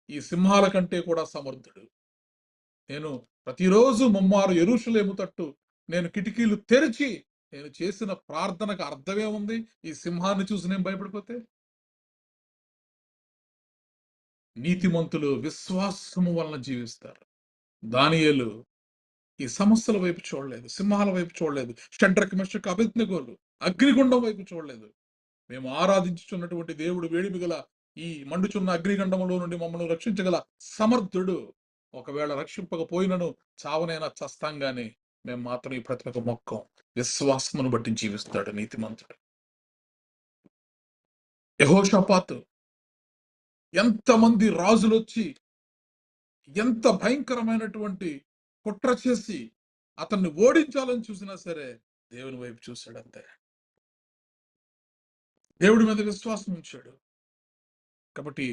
ఈ సింహాల కంటే కూడా సమర్థుడు. నేను ప్రతిరోజు ముమ్మారు యెరూషలేము తట్టు నేను కిటికీలు తెరిచి నేను చేసిన ప్రార్థనకు అర్థమే ఉంది. ఈ సింహాన్ని చూసి నేను భయపడిపోతే? నీతిమంతులు విశ్వాసము వలన జీవిస్తారు. దానియేలు ఈ సమస్యల వైపు చూడలేదు, సింహాల వైపు చూడలేదు, షడ్రక్ మెషక్ అబేద్నెగోలు అగ్నిగుండం వైపు చూడలేదు. మేము ఆరాధించుచున్నటువంటి దేవుడు వేడిమి గల ఈ మండుచున్న అగ్నిగండములో నుండి మమ్మల్ని రక్షించగల సమర్థుడు. ఒకవేళ రక్షింపకపోయినను చావనైనా చస్తాం గాని మేము మాత్రం ఈ ప్రతిమకు మొక్కం. విశ్వాసమును బట్టి జీవిస్తాడు నీతిమంతుడు. యెహోషాపాతు ఎంతమంది రాజులు వచ్చి ఎంత భయంకరమైనటువంటి కుట్ర చేసి అతన్ని ఓడించాలని చూసినా సరే దేవుని వైపు చూశాడు. అంతే, దేవుడి మీద విశ్వాసం ఉంచాడు. కాబట్టి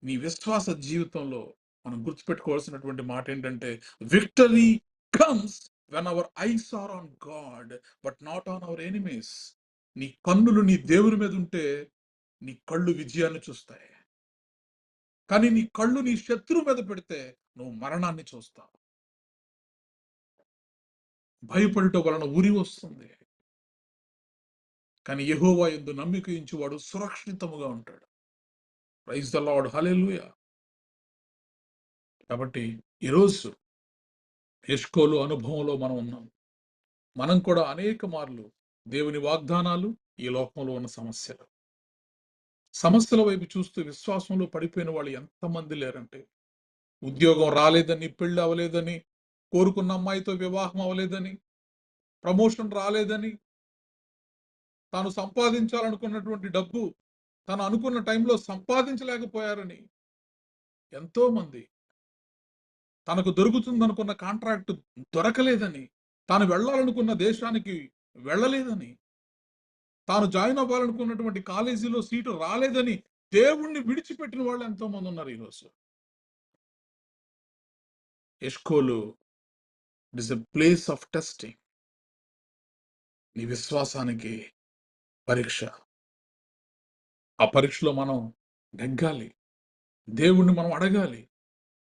నీ విశ్వాస జీవితంలో మనం గుర్తుపెట్టుకోవాల్సినటువంటి మాట ఏంటంటే, victory comes when our eyes are on God but not on our enemies. నీ కన్నులు నీ దేవుని మీద ఉంటే నీ కళ్ళు విజయాన్ని చూస్తాయి. కానీ నీ కళ్ళు నీ శత్రువు మీద పెడితే నువ్వు మరణాన్ని చూస్తావు. భయపడటం వలన ఉరి వస్తుంది, కానీ యెహోవా యందు నమ్మిక ఉంచువాడు సురక్షితముగా ఉంటాడు. ప్రైజ్ ద లార్డ్, హల్లెలూయా. కాబట్టి ఈరోజు ఎష్కోలు అనుభవంలో మనం ఉన్నాం. మనం కూడా అనేక మార్లు దేవుని వాగ్దానాలు, ఈ లోకంలో ఉన్న సమస్యల వైపు చూస్తూ విశ్వాసంలో పడిపోయిన వాళ్ళు ఎంతమంది లేరంటే, ఉద్యోగం రాలేదని, పెళ్లి అవ్వలేదని, కోరుకున్న అమ్మాయితో వివాహం అవ్వలేదని, ప్రమోషన్ రాలేదని, తాను సంపాదించాలనుకున్నటువంటి డబ్బు తను అనుకున్న టైంలో సంపాదించలేకపోయారని, ఎంతో మంది తనకు దొరుకుతుందనుకున్న కాంట్రాక్ట్ దొరకలేదని, తాను వెళ్ళాలనుకున్న దేశానికి వెళ్ళలేదని, తాను జాయిన్ అవ్వాలనుకున్నటువంటి కాలేజీలో సీటు రాలేదని దేవుణ్ణి విడిచిపెట్టిన వాళ్ళు ఎంతో మంది ఉన్నారు ఈరోజు. Eshcol it is a place of testing. నీ విశ్వాసానికి పరీక్ష. ఆ పరీక్షలో మనం నెగ్గాలి, దేవుణ్ణి మనం అడగాలి.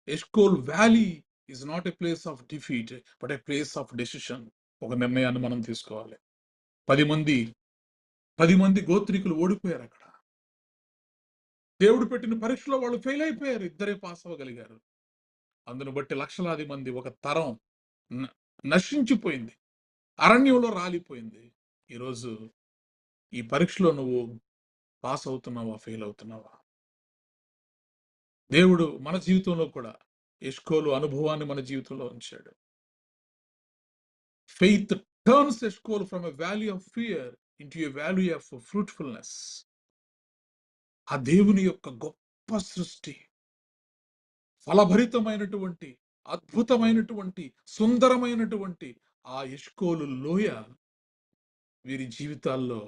Eshcol valley is not a place of defeat but a place of decision. ఒక నిర్ణయాన్ని మనం తీసుకోవాలి. 10 మంది గోత్రికులు ఓడిపోయారు అక్కడ. దేవుడు పెట్టిన పరీక్షలో వాళ్ళు ఫెయిల్ అయిపోయారు, ఇద్దరే పాస్ అవ్వగలిగారు. అందును బట్టి లక్షలాది మంది, ఒక తరం నశించిపోయింది, అరణ్యంలో రాలిపోయింది. ఈరోజు ఈ పరీక్షలో నువ్వు పాస్ అవుతున్నావా, ఫెయిల్ అవుతున్నావా? దేవుడు మన జీవితంలో కూడా ఎష్కోలు అనుభవాన్ని మన జీవితంలో ఉంచాడు. Faith turns Eshcol from a valley of fear into a valley of fruitfulness. ఆ దేవుని యొక్క గొప్ప సృష్టి, ఫలభరితమైనటువంటి, అద్భుతమైనటువంటి, సుందరమైనటువంటి ఆ ఎష్కోలు లోయ వీరి జీవితాల్లో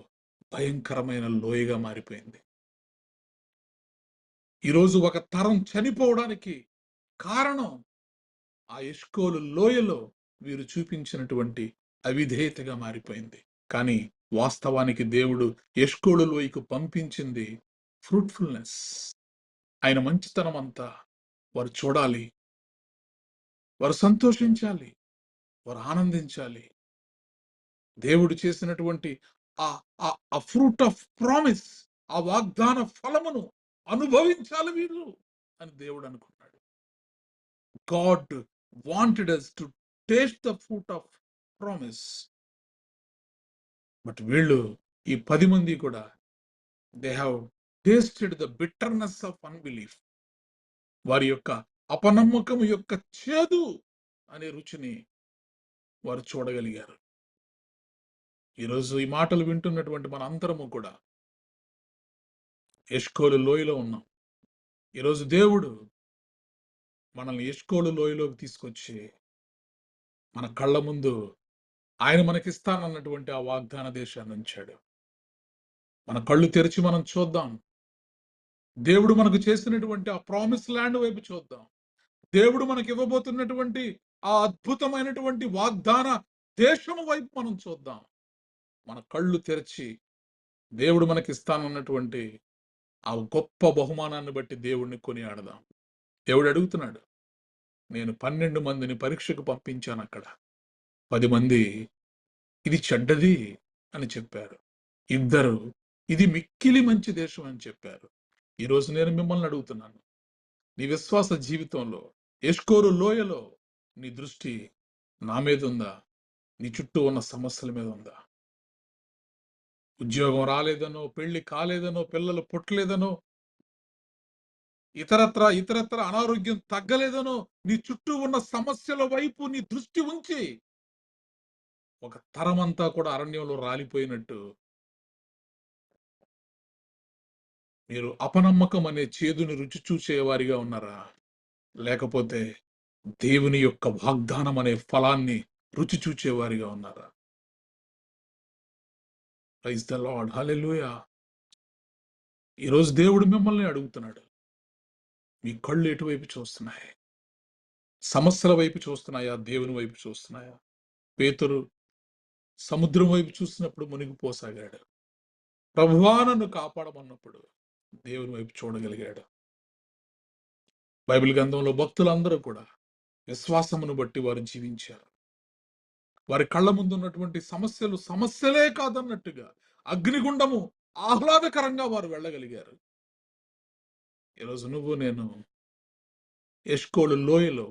భయంకరమైన లోయగా మారిపోయింది. ఈరోజు ఒక తరం చనిపోవడానికి కారణం ఆ ఎష్కోలు లోయలో వీరు చూపించినటువంటి అవిధేయతగా మారిపోయింది. కానీ వాస్తవానికి దేవుడు ఎష్కోలు లోయకు పంపించింది ఫ్రూట్ఫుల్నెస్. ఆయన మంచితనం అంతా వారు చూడాలి, వారు సంతోషించాలి, వారు ఆనందించాలి. దేవుడు చేసినటువంటి ఆ ఫ్రూట్ ఆఫ్ ప్రామిస్, ఆ వాగ్దాన ఫలమును అనుభవించాలి వీరు అని దేవుడు అనుకున్నాడు. God wanted us to taste the fruit of promise. But వీళ్ళు, ఈ 10 మంది కూడా, they have tasted the bitterness of unbelief. వారి యొక్క అపనమ్మకం యొక్క చేదు అనే రుచిని వారు చూడగలిగారు. ఈరోజు ఈ మాటలు వింటున్నటువంటి మన అందరము కూడా ఎష్కోలు లోయలో ఉన్నాం. ఈరోజు దేవుడు మనల్ని ఎష్కోలు లోయలోకి తీసుకొచ్చి మన కళ్ళ ముందు ఆయన మనకిస్తానన్నటువంటి ఆ వాగ్దాన దేశాన్ని ఉంచాడు. మన కళ్ళు తెరిచి మనం చూద్దాం. దేవుడు మనకు చేసినటువంటి ఆ ప్రామిస్ ల్యాండ్ వైపు చూద్దాం. దేవుడు మనకి ఇవ్వబోతున్నటువంటి ఆ అద్భుతమైనటువంటి వాగ్దాన దేశం వైపు మనం చూద్దాం. మన కళ్ళు తెరిచి దేవుడు మనకి ఇస్తానన్నటువంటి ఆ గొప్ప బహుమానాన్ని బట్టి దేవుడిని కొనియాడదాం. దేవుడు అడుగుతున్నాడు, నేను 12 మందిని పరీక్షకు పంపించాను. అక్కడ 10 మంది ఇది చెడ్డది అని చెప్పారు, 2 ఇది మిక్కిలి మంచి దేశం అని చెప్పారు. ఈరోజు నేను మిమ్మల్ని అడుగుతున్నాను, నీ విశ్వాస జీవితంలో ఎష్కోలు లోయలో నీ దృష్టి నా మీద ఉందా? నీ చుట్టూ ఉన్న సమస్యల మీద ఉందా? ఉద్యోగం రాలేదనో, పెళ్లి కాలేదనో, పిల్లలు పుట్టలేదనో, ఇతరత్ర అనారోగ్యం తగ్గలేదనో, నీ చుట్టూ ఉన్న సమస్యల వైపు నీ దృష్టి ఉంచి ఒక తరమంతా కూడా అరణ్యంలో రాలిపోయినట్టు మీరు అపనమ్మకం అనే చేదుని రుచి చూసేవారిగా ఉన్నారా? లేకపోతే దేవుని యొక్క వాగ్దానం అనే ఫలాన్ని రుచి చూచేవారిగా ఉన్నారా? ప్రైజ్ ద లార్డ్, హల్లెలూయా. ఈరోజు దేవుడు మిమ్మల్ని అడుగుతున్నాడు, మీ కళ్ళు ఎటువైపు చూస్తున్నాయి? సమస్యల వైపు చూస్తున్నాయా? దేవుని వైపు చూస్తున్నాయా? పేతురు సముద్రం వైపు చూసినప్పుడు మునిగిపోసాగాడు. ప్రభువా నన్ను కాపాడమన్నప్పుడు దేవుని వైపు చూడగలిగాడు. బైబిల్ గ్రంథంలో భక్తులందరూ కూడా విశ్వాసమును బట్టి వారు జీవించారు. వారి కళ్ళ ముందు ఉన్నటువంటి సమస్యలు సమస్యలే కాదన్నట్టుగా అగ్నిగుండము ఆహ్లాదకరంగా వారు వెళ్ళగలిగారు. ఈరోజు నువ్వు నేను ఎష్కోలు లోయలో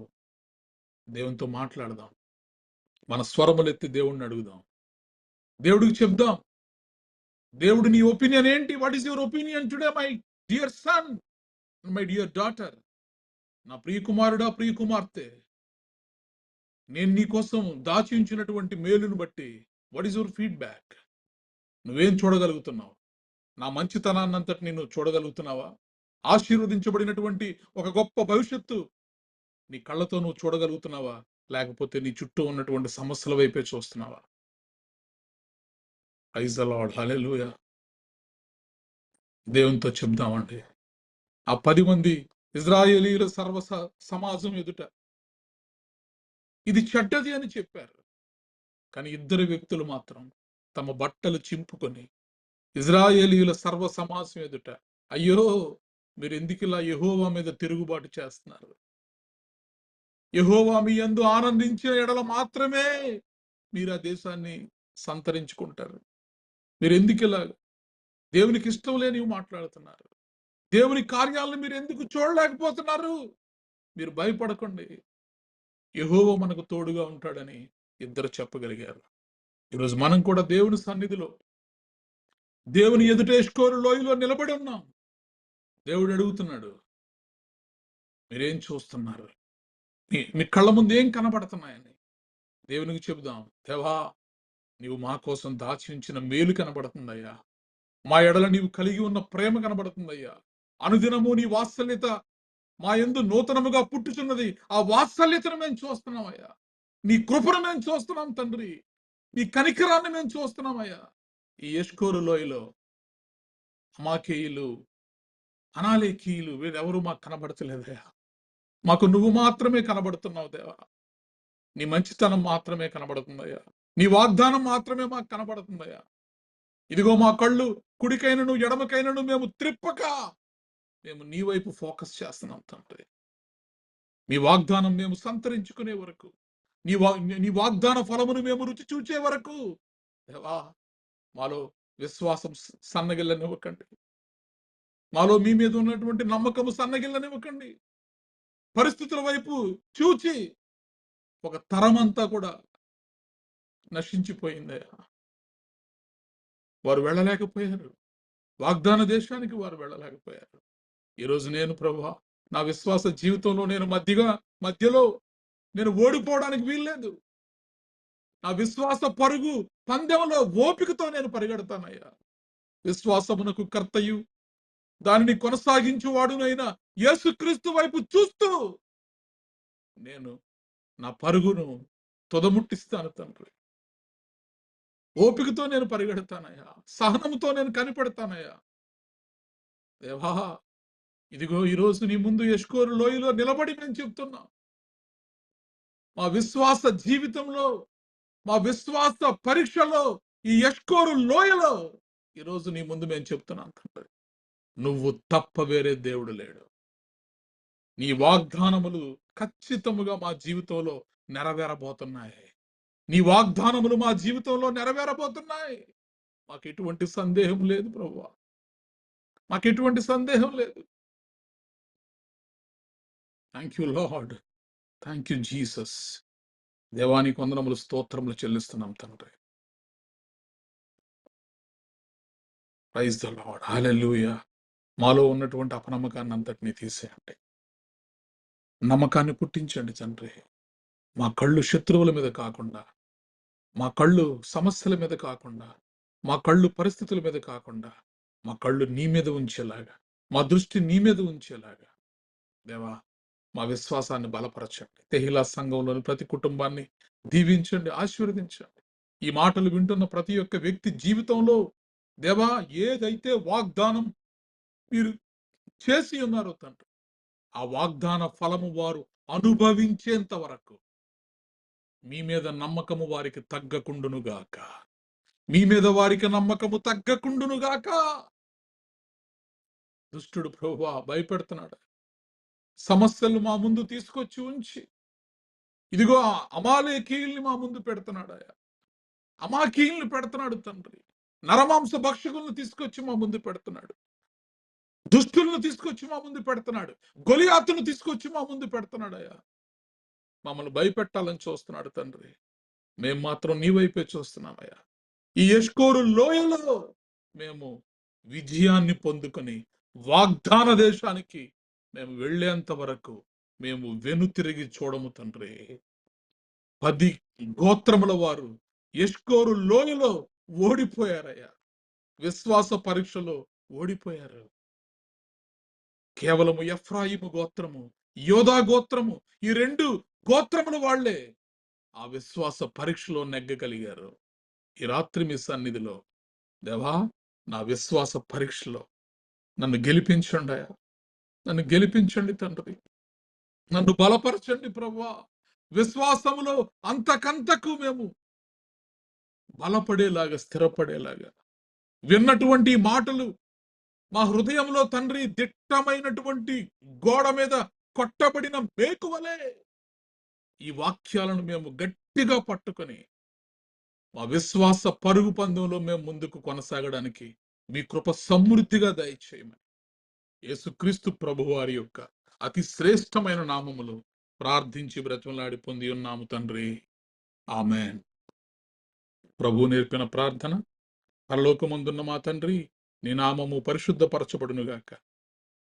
దేవునితో మాట్లాడదాం. మన స్వరములెత్తి దేవుడిని అడుగుదాం. దేవుడికి చెప్దాం, దేవుడు నీ ఒపీనియన్ ఏంటి? What is your opinion today my dear son, my dear daughter? నా ప్రియ కుమారుడా, ప్రియ కుమార్తె, నేను నీ కోసం దాచి ఉంచినటువంటి మేలును బట్టి వాట్ ఈస్ యువర్ ఫీడ్బ్యాక్? నువ్వేం చూడగలుగుతున్నావు? నా మంచితనాన్నంతటి నేను చూడగలుగుతున్నావా? ఆశీర్వదించబడినటువంటి ఒక గొప్ప భవిష్యత్తు నీ కళ్ళతో నువ్వు చూడగలుగుతున్నావా? లేకపోతే నీ చుట్టూ ఉన్నటువంటి సమస్యల వైపే చూస్తున్నావా? ప్రైజ్ ది లార్డ్, హల్లెలూయా. దేవునితో చెప్దామండి. ఆ 10 మంది ఇజ్రాయేలీయుల సర్వ సమాజం ఎదుట ఇది చెడ్డది అని చెప్పారు. కానీ 2 వ్యక్తులు మాత్రం తమ బట్టలు చింపుకొని ఇజ్రాయేలీయుల సర్వ సమాజం ఎదుట, అయ్యో మీరు ఎందుకు ఇలా యెహోవా మీద తిరుగుబాటు చేస్తున్నారు? యెహోవా మీ యందు ఆనందించే ఎడల మాత్రమే మీరు ఆ దేశాన్ని సంతరించుకుంటారు. మీరు ఎందుకు ఇలా దేవునికి ఇష్టం లేనివి మాట్లాడుతున్నారు? దేవుని కార్యాలను మీరు ఎందుకు చూడలేకపోతున్నారు? మీరు భయపడకండి, యెహోవా మనకు తోడుగా ఉంటాడని 2 చెప్పగలిగారు. ఈరోజు మనం కూడా దేవుని సన్నిధిలో, దేవుని ఎదుట ఎష్కోలు లోయలో నిలబడి ఉన్నాం. దేవుడు అడుగుతున్నాడు, మీరేం చూస్తున్నారు? మీ కళ్ళ ముందు ఏం కనబడుతున్నాయని దేవునికి చెబుదాం. దేవా, నీవు మా కోసం దాచి ఉంచిన మేలు కనబడుతుందయ్యా. మా ఎడల నీవు కలిగి ఉన్న ప్రేమ కనబడుతుందయ్యా. అనుదినము నీ వాత్సల్యత మా యందు నూతనముగా పుట్టుచున్నది. ఆ వాత్సల్యతను మేము చూస్తున్నామయ్యా. నీ కృపను మేము చూస్తున్నాం తండ్రి. నీ కనికరాన్ని మేము చూస్తున్నామయ్యా. ఈ ఎష్కోలు లోయలో అమాకేయులు, అనాలేకీయులు వీరెవరూ మాకు కనబడతలేదయ్యా. మాకు నువ్వు మాత్రమే కనబడుతున్నావు దేవా. నీ మంచితనం మాత్రమే కనబడుతుందయ్యా. నీ వాగ్దానం మాత్రమే మాకు కనబడుతుందయ్యా. ఇదిగో మా కళ్ళు కుడికైనను ఎడమకైనను మేము త్రిప్పక మేము నీ వైపు ఫోకస్ చేస్తున్నాం తండ్రి. నీ వాగ్దానం మేము సంతరించుకునే వరకు, నీ వాగ్దాన ఫలమును మేము రుచి చూచే వరకు దేవా, మాలో విశ్వాసం సన్నగిల్లనివ్వకండి. మాలో మీ మీద ఉన్నటువంటి నమ్మకము సన్నగిల్లనివ్వకండి. పరిస్థితుల వైపు చూచి ఒక తరమంతా కూడా నశించిపోయిందయ్యా. వారు వెళ్ళలేకపోయారు. వాగ్దాన దేశానికి వారు వెళ్ళలేకపోయారు. ఈరోజు నేను ప్రభువా, నా విశ్వాస జీవితంలో నేను మధ్యలో నేను ఓడిపోవడానికి వీల్లేదు. నా విశ్వాస పరుగు పందెంలో ఓపికతో నేను పరిగెడతానయ్యా. విశ్వాసమునకు కర్తయు దానిని కొనసాగించువాడునైనా యేసుక్రీస్తు వైపు చూస్తూ నేను నా పరుగును తొదముట్టిస్తాను తండ్రి. ఓపికతో నేను పరిగెడతానయ్యా. సహనంతో నేను కనిపెడతానయ్యా. దేవా, ఇదిగో ఈరోజు నీ ముందు ఎష్కోలు లోయలో నిలబడి మేము చెప్తున్నాం. మా విశ్వాస జీవితంలో, మా విశ్వాస పరీక్షలో, ఈ ఎష్కోలు లోయలో ఈరోజు నీ ముందు మేము చెప్తున్నాం తండ్రి, నువ్వు తప్ప వేరే దేవుడు లేడు. నీ వాగ్దానములు ఖచ్చితముగా మా జీవితంలో నెరవేరబోతున్నాయి. నీ వాగ్దానములు మా జీవితంలో నెరవేరబోతున్నాయి. మాకు ఎటువంటి సందేహం లేదు ప్రభువా, మాకు ఎటువంటి సందేహం లేదు. Thank you lord, thank you Jesus. దేవానికి వందనములు, స్తోత్రములు చెల్లిస్తున్నాం తండ్రి. ప్రైజ్ ది లార్డ్, హల్లెలూయా. మాలో ఉన్నటువంటి అపనమ్మకాన్ని అంతటినీ తీసేయండి, నమ్మకాన్ని పుట్టించండి తండ్రి. మా కళ్ళు శత్రువుల మీద కాకుండా, మా కళ్ళు సమస్యల మీద కాకుండా, మా కళ్ళు పరిస్థితుల మీద కాకుండా, మా కళ్ళు నీ మీద ఉంచేలాగా, మా దృష్టి నీ మీద ఉంచేలాగా దేవా మా విశ్వాసాన్ని బలపరచండి. తెహిలా సంఘంలోని ప్రతి కుటుంబాన్ని దీవించండి, ఆశీర్వదించండి. ఈ మాటలు వింటున్న ప్రతి ఒక్క వ్యక్తి జీవితంలో దేవా, ఏదైతే వాగ్దానం మీరు చేసి ఉన్నారో తండ్రి, ఆ వాగ్దాన ఫలము వారు అనుభవించేంత వరకు మీ మీద నమ్మకము వారికి తగ్గకుండునుగాక. మీ మీద వారికి నమ్మకము తగ్గకుండునుగాక. దుష్టుడు ప్రభువా భయపెడుతున్నాడు. సమస్యలు మా ముందు తీసుకొచ్చి ఉంచి, ఇదిగో అమాలేకీయుల్ని మా ముందు పెడుతున్నాడయ్యా. అమాకీయుల్ని పెడుతున్నాడు తండ్రి. నరమాంస భక్షకులను తీసుకొచ్చి మా ముందు పెడుతున్నాడు. దుష్టులను తీసుకొచ్చి మా ముందు పెడుతున్నాడు. గొలియాతును తీసుకొచ్చి మా ముందు పెడుతున్నాడయ్యా. మమ్మల్ని భయపెట్టాలని చూస్తున్నాడు తండ్రి. మేము మాత్రం నీ వైపే చూస్తున్నామయ్యా. ఈ ఎష్కోరు లోయలో మేము విజయాన్ని పొందుకొని వాగ్దాన దేశానికి మేము వెళ్ళేంత వరకు మేము వెనుతిరిగి చూడము తండ్రి. 10 గోత్రముల వారు ఎష్కోరు లోయలో ఓడిపోయారయ్యా. విశ్వాస పరీక్షలో ఓడిపోయారు. కేవలము ఎఫ్రాయిము గోత్రము, యోధా గోత్రము, ఈ 2 గోత్రముల వాళ్లే ఆ విశ్వాస పరీక్షలో నెగ్గగలిగారు. ఈ రాత్రి మీ సన్నిధిలో దేవా, నా విశ్వాస పరీక్షలో నన్ను గెలిపించండి అయ్యా. నన్ను గెలిపించండి తండ్రి. నన్ను బలపరచండి ప్రభువా. విశ్వాసములో అంతకంతకు మేము బలపడేలాగా, స్థిరపడేలాగా విన్నటువంటి మాటలు మా హృదయంలో తండ్రి దిట్టమైనటువంటి గోడ మీద కొట్టబడిన మేకువలే ఈ వాక్యాలను మేము గట్టిగా పట్టుకొని మా విశ్వాస పరుగు పందెంలో మేము ముందుకు కొనసాగడానికి మీ కృప సమృద్ధిగా దయచేయమని యేసుక్రీస్తు ప్రభువారి యొక్క అతి శ్రేష్టమైన నామములో ప్రార్థించి బ్రతిమలాడి పొంది ఉన్నాము తండ్రి. ఆమేన్. ప్రభు నేర్పిన ప్రార్థన. పరలోకమందున్న మా తండ్రి, నీ నామము పరిశుద్ధపరచబడునుగాక,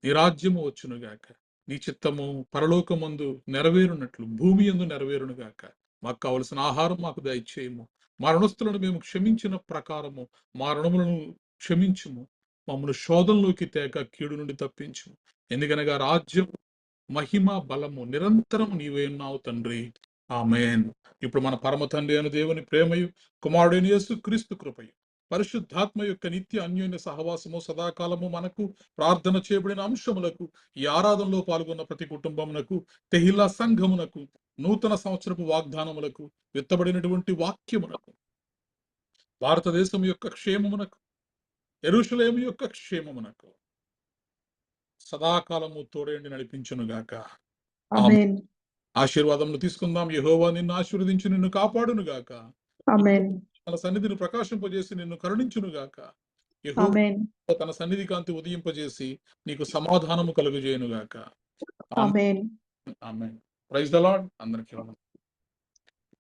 నీ రాజ్యము వచ్చునుగాక, నీ చిత్తము పరలోకమందు నెరవేరునట్లు భూమి యందు నెరవేరునుగాక. మాకు కావలసిన ఆహారం మాకు దయచేయము. మా రుణస్థులను మేము క్షమించిన ప్రకారము మా రుణములను క్షమించుము. మమ్మల్ని శోధనలోకి తేక కీడు నుండి తప్పించుము. ఎందుకనగా రాజ్యం, మహిమ, బలము నిరంతరం నీవే ఉన్నావు తండ్రి. ఆమేన్. ఇప్పుడు మన పరమ తండ్రి అయిన దేవుని ప్రేమయు, కుమారుడైన యేసుక్రీస్తు కృపయు, పరిశుద్ధాత్మ యొక్క నిత్య అన్యోన్య సహవాసము సదాకాలము మనకు, ప్రార్థన చేయబడిన అంశములకు, ఈ ఆరాధనలో పాల్గొన్న ప్రతి కుటుంబమునకు, తెహిలా సంఘమునకు, నూతన సంవత్సరపు వాగ్దానములకు, విత్తబడినటువంటి వాక్యమునకు, భారతదేశం యొక్క క్షేమమునకు, యెరూషలేము యొక్క క్షేమమునకు సదాకాలము తోడేండి నడిపించునుగాక. ఆమేన్. ఆశీర్వాదములు తీసుకుందాం. యెహోవా నిన్ను ఆశీర్వదించి నిన్ను కాపాడునుగాక. ఆమేన్. తన సన్నిధిని ప్రకాశింపజేసి నిన్ను కరుణించునుగాక. యెహోవా ఆమేన్. తన సన్నిధి కాంతి ఉదయింపజేసి నీకు సమాధానము కలుగజేయునుగాక. Amen. Amen. Praise the Lord. అందరికీ వందనాలు.